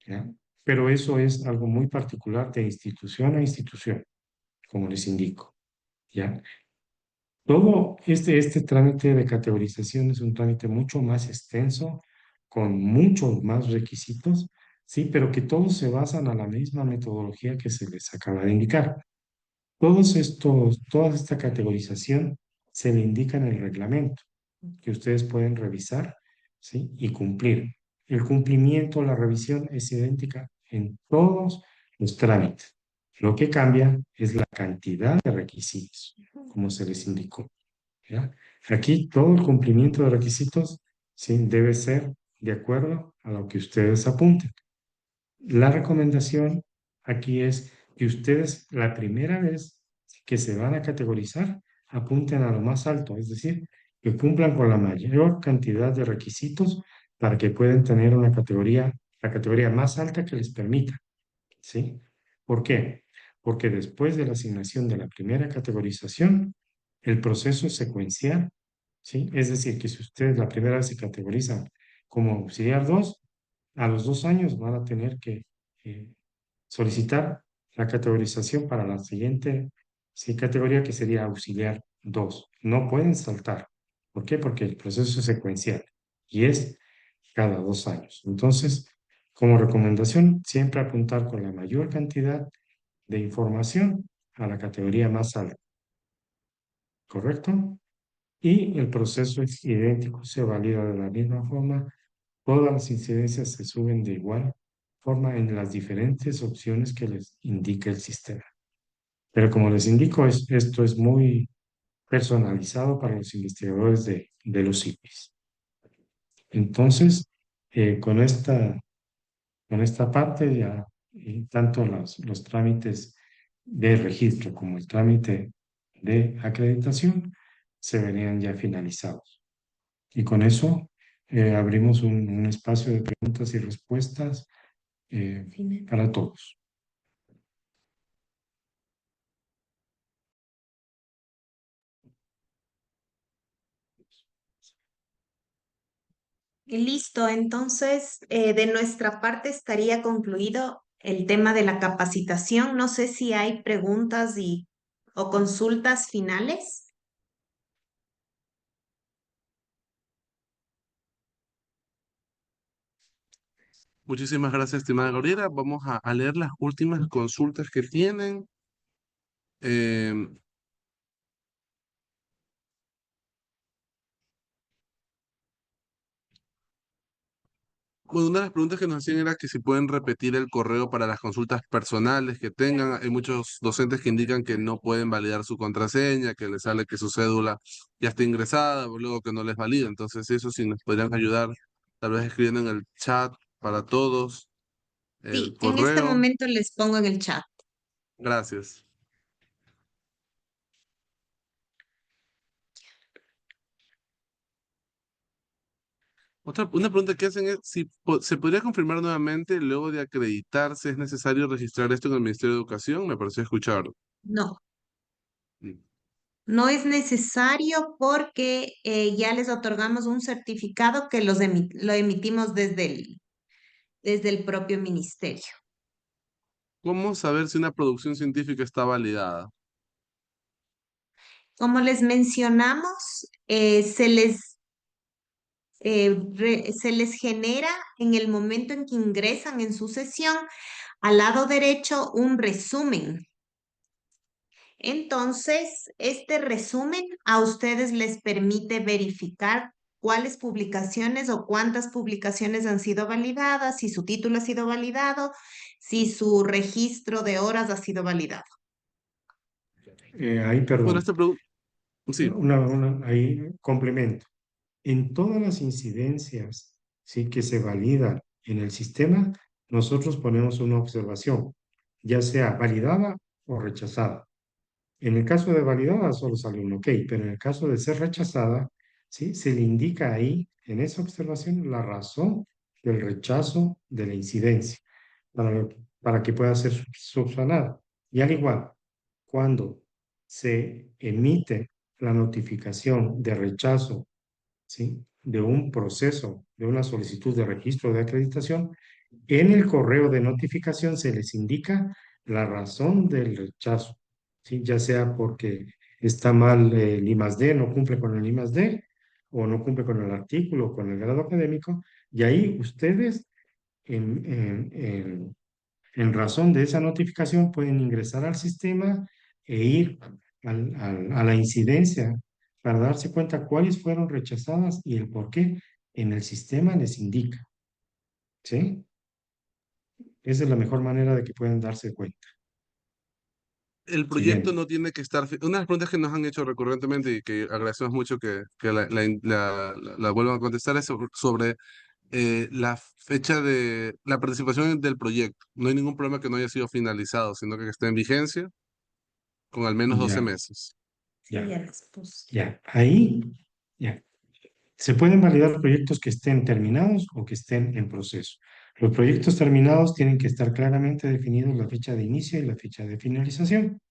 ¿ya? Pero eso es algo muy particular de institución a institución, como les indico, ¿ya? Todo este trámite de categorización es un trámite mucho más extenso, con muchos más requisitos, sí, pero que todos se basan a la misma metodología que se les acaba de indicar. Toda esta categorización se le indica en el reglamento, que ustedes pueden revisar, ¿sí? Y cumplir. El cumplimiento, la revisión es idéntica en todos los trámites. Lo que cambia es la cantidad de requisitos, como se les indicó, ¿ya? Aquí todo el cumplimiento de requisitos, sí, debe ser de acuerdo a lo que ustedes apunten. La recomendación aquí es que ustedes la primera vez que se van a categorizar apunten a lo más alto, es decir, que cumplan con la mayor cantidad de requisitos para que puedan tener la categoría más alta que les permita, ¿sí? ¿Por qué? Porque después de la asignación de la primera categorización, el proceso es secuencial, ¿sí? Es decir, que si ustedes la primera vez se categorizan como auxiliar 2, a los 2 años van a tener que eh, solicitar la categorización para la siguiente, sí, categoría, que sería auxiliar 2. No pueden saltar. ¿Por qué? Porque el proceso es secuencial y es cada 2 años. Entonces, como recomendación, siempre apuntar con la mayor cantidad de información a la categoría más alta, ¿correcto? Y el proceso es idéntico, se valida de la misma forma. Todas las incidencias se suben de igual forma en las diferentes opciones que les indica el sistema. Pero como les indico, esto es muy personalizado para los investigadores de los IPIs. Entonces, con esta parte ya, tanto los trámites de registro como el trámite de acreditación se verían ya finalizados. Y con eso abrimos un espacio de preguntas y respuestas para todos. Listo, entonces de nuestra parte estaría concluido el tema de la capacitación. No sé si hay preguntas o consultas finales. Muchísimas gracias, estimada Gabriela. Vamos a leer las últimas consultas que tienen. Em, Bueno, una de las preguntas que nos hacían era que si pueden repetir el correo para las consultas personales que tengan. Hay muchos docentes que indican que no pueden validar su contraseña, que les sale que su cédula ya está ingresada, o luego que no les valida. Entonces, eso sí nos podrían ayudar, tal vez escribiendo en el chat para todos el Sí, en este correo. momento les pongo en el chat. Gracias. Una pregunta que hacen es si se podría confirmar nuevamente, luego de acreditarse, ¿es necesario registrar esto en el Ministerio de Educación? Me pareció escuchar. No, Mm. no es necesario porque ya les otorgamos un certificado que lo emitimos desde el propio ministerio. ¿Cómo saber si una producción científica está validada? Como les mencionamos, se les genera en el momento en que ingresan en su sesión al lado derecho un resumen. Entonces, este resumen a ustedes les permite verificar cuáles publicaciones o cuántas publicaciones han sido validadas, si su título ha sido validado, si su registro de horas ha sido validado. Ahí, Bueno, perdón, esta pregunta, sí, ahí complemento. En todas las incidencias, sí, que se validan en el sistema, nosotros ponemos una observación. ya sea validada o rechazada. En el caso de validada solo sale un ok, pero en el caso de ser rechazada, ¿sí? Se le indica ahí, en esa observación, la razón del rechazo de la incidencia para que pueda ser subsanada. Y al igual, cuando se emite la notificación de rechazo, ¿sí? De un proceso, de una solicitud de registro de acreditación, en el correo de notificación se les indica la razón del rechazo, ¿sí? Ya sea porque está mal el I+D, no cumple con el I+D, o no cumple con el artículo o con el grado académico, y ahí ustedes, en, en, en, en razón de esa notificación, pueden ingresar al sistema e ir a la incidencia para darse cuenta cuáles fueron rechazadas y el por qué en el sistema les indica, ¿sí? Esa es la mejor manera de que puedan darse cuenta. El proyecto Siguiente. no tiene que estar... Una de las preguntas que nos han hecho recurrentemente y que agradecemos mucho que la vuelvan a contestar es sobre la fecha de la participación del proyecto. No hay ningún problema que no haya sido finalizado, sino que esté en vigencia con al menos 12 Ya, meses. Sí, ya, ya les puse. ya. Ahí, ya. Se pueden validar proyectos que estén terminados o que estén en proceso. Los proyectos terminados tienen que estar claramente definidos la fecha de inicio y la fecha de finalización,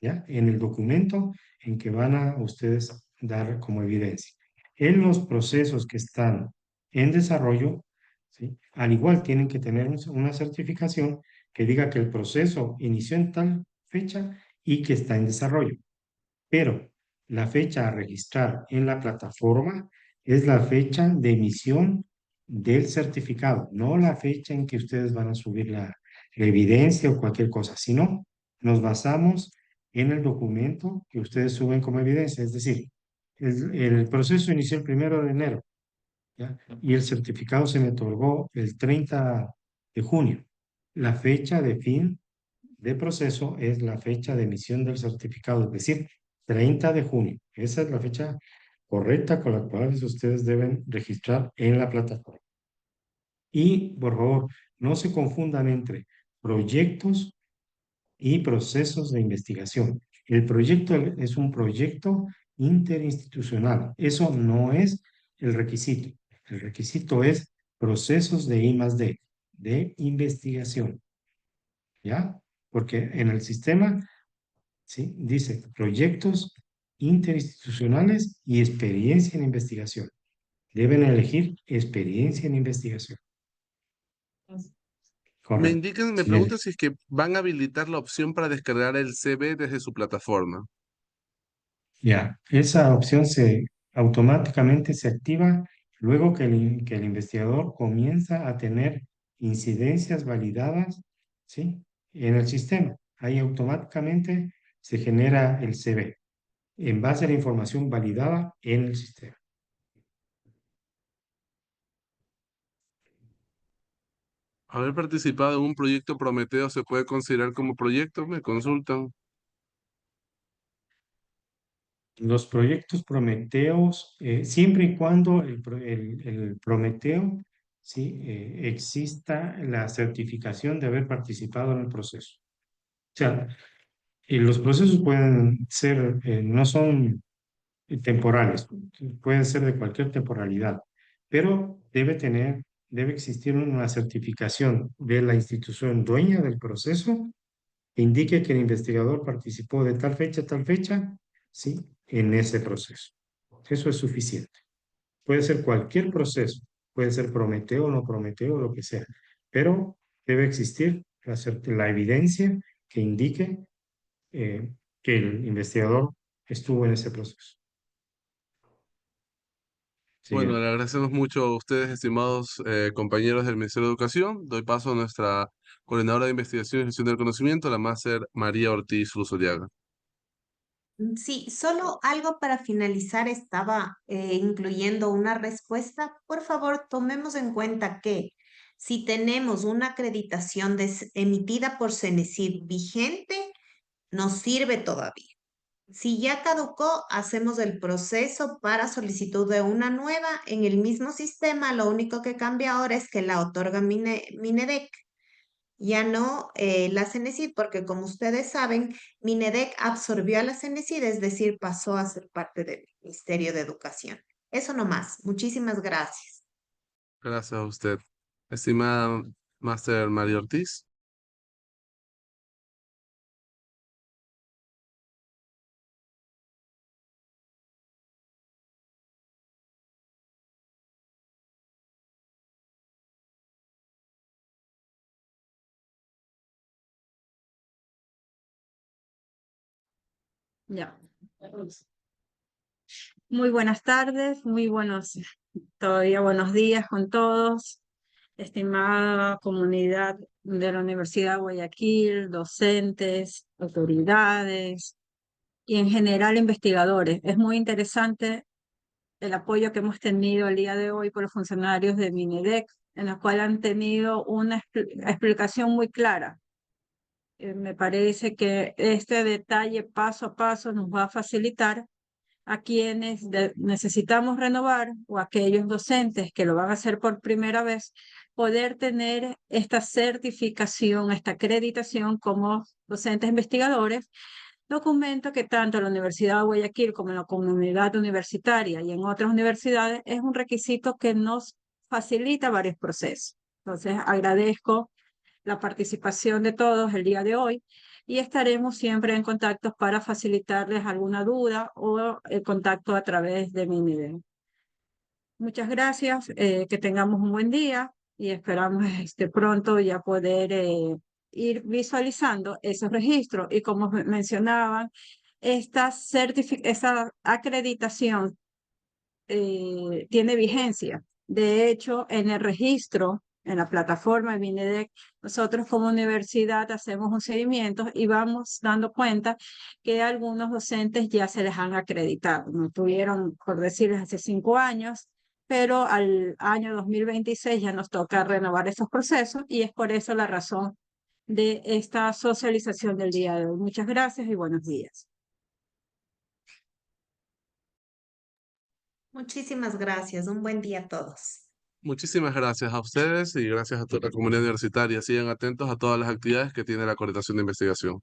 ¿ya? En el documento en que van a ustedes dar como evidencia. En los procesos que están en desarrollo, ¿sí? Al igual tienen que tener una certificación que diga que el proceso inició en tal fecha y que está en desarrollo. Pero la fecha a registrar en la plataforma es la fecha de emisión del certificado, no la fecha en que ustedes van a subir la evidencia o cualquier cosa, sino nos basamos en el documento que ustedes suben como evidencia. Es decir, el proceso inició el 1 de enero, ¿ya? Y el certificado se me otorgó el 30 de junio. La fecha de fin de proceso es la fecha de emisión del certificado, es decir, 30 de junio. Esa es la fecha correcta con la cual ustedes deben registrar en la plataforma. Y, por favor, no se confundan entre proyectos y procesos de investigación. El proyecto es un proyecto interinstitucional. Eso no es el requisito. El requisito es procesos de I+D, de investigación. ¿Ya? Porque en el sistema, ¿sí? Dice proyectos interinstitucionales y experiencia en investigación. Deben elegir experiencia en investigación. Correcto. Me Siguiente. preguntan si es que van a habilitar la opción para descargar el CV desde su plataforma. Ya, esa opción automáticamente se activa luego que el investigador comienza a tener incidencias validadas, ¿sí? En el sistema. Ahí automáticamente se genera el CV en base a la información validada en el sistema. Haber participado en un proyecto Prometeo se puede considerar como proyecto, me consultan. Los proyectos Prometeos, siempre y cuando el Prometeo, ¿sí? Exista la certificación de haber participado en el proceso. O sea, y los procesos pueden ser, no son temporales, pueden ser de cualquier temporalidad, pero debe existir una certificación de la institución dueña del proceso que indique que el investigador participó de tal fecha, ¿sí? En ese proceso. Eso es suficiente. Puede ser cualquier proceso, puede ser Prometeo o no Prometeo, lo que sea, pero debe existir la evidencia que indique que el investigador estuvo en ese proceso. Bueno, Siguiente. le agradecemos mucho a ustedes, estimados compañeros del Ministerio de Educación. Doy paso a nuestra coordinadora de investigación y gestión del conocimiento, la máster María Ortiz Luzuriaga. Sí, solo algo para finalizar estaba incluyendo una respuesta. Por favor, tomemos en cuenta que si tenemos una acreditación emitida por CENESID vigente, nos sirve todavía. Si ya caducó, hacemos el proceso para solicitud de una nueva en el mismo sistema. Lo único que cambia ahora es que la otorga Mineduc. ya no la CENESID, porque como ustedes saben, Minedec absorbió a la CENESID, es decir, pasó a ser parte del Ministerio de Educación. Eso nomás. Muchísimas gracias. Gracias a usted. Estimada Máster María Ortiz. Ya. Muy buenas tardes, todavía buenos días con todos, estimada comunidad de la Universidad de Guayaquil, docentes, autoridades y en general investigadores. Es muy interesante el apoyo que hemos tenido el día de hoy por los funcionarios de Minedec, en la cual han tenido una explicación muy clara. Me parece que este detalle paso a paso nos va a facilitar a quienes necesitamos renovar o aquellos docentes que lo van a hacer por primera vez, poder tener esta certificación, esta acreditación como docentes investigadores, documento que tanto en la Universidad de Guayaquil como en la comunidad universitaria y en otras universidades es un requisito que nos facilita varios procesos. Entonces, agradezco la participación de todos el día de hoy y estaremos siempre en contacto para facilitarles alguna duda o el contacto a través de mi nivel. Muchas gracias, que tengamos un buen día y esperamos pronto ya poder ir visualizando esos registros y como mencionaban, esta acreditación tiene vigencia. De hecho, en el registro, en la plataforma de Binedec, nosotros como universidad hacemos un seguimiento y vamos dando cuenta que algunos docentes ya se les han acreditado. No tuvieron, por decirles, hace 5 años, pero al año 2026 ya nos toca renovar esos procesos y es por eso la razón de esta socialización del día de hoy. Muchas gracias y buenos días. Muchísimas gracias. Un buen día a todos. Muchísimas gracias a ustedes y gracias a toda la comunidad universitaria. Sigan atentos a todas las actividades que tiene la coordinación de investigación.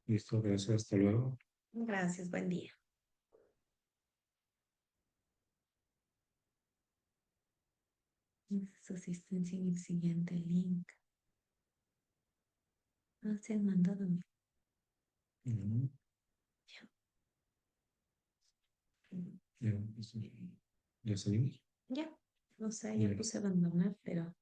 Listo, gracias, hasta luego. Gracias, buen día. Su asistencia en el siguiente link. No se han mandado. Ujú. Ya, ya salimos. Ya, no sé, Ya. yo puse abandonar, pero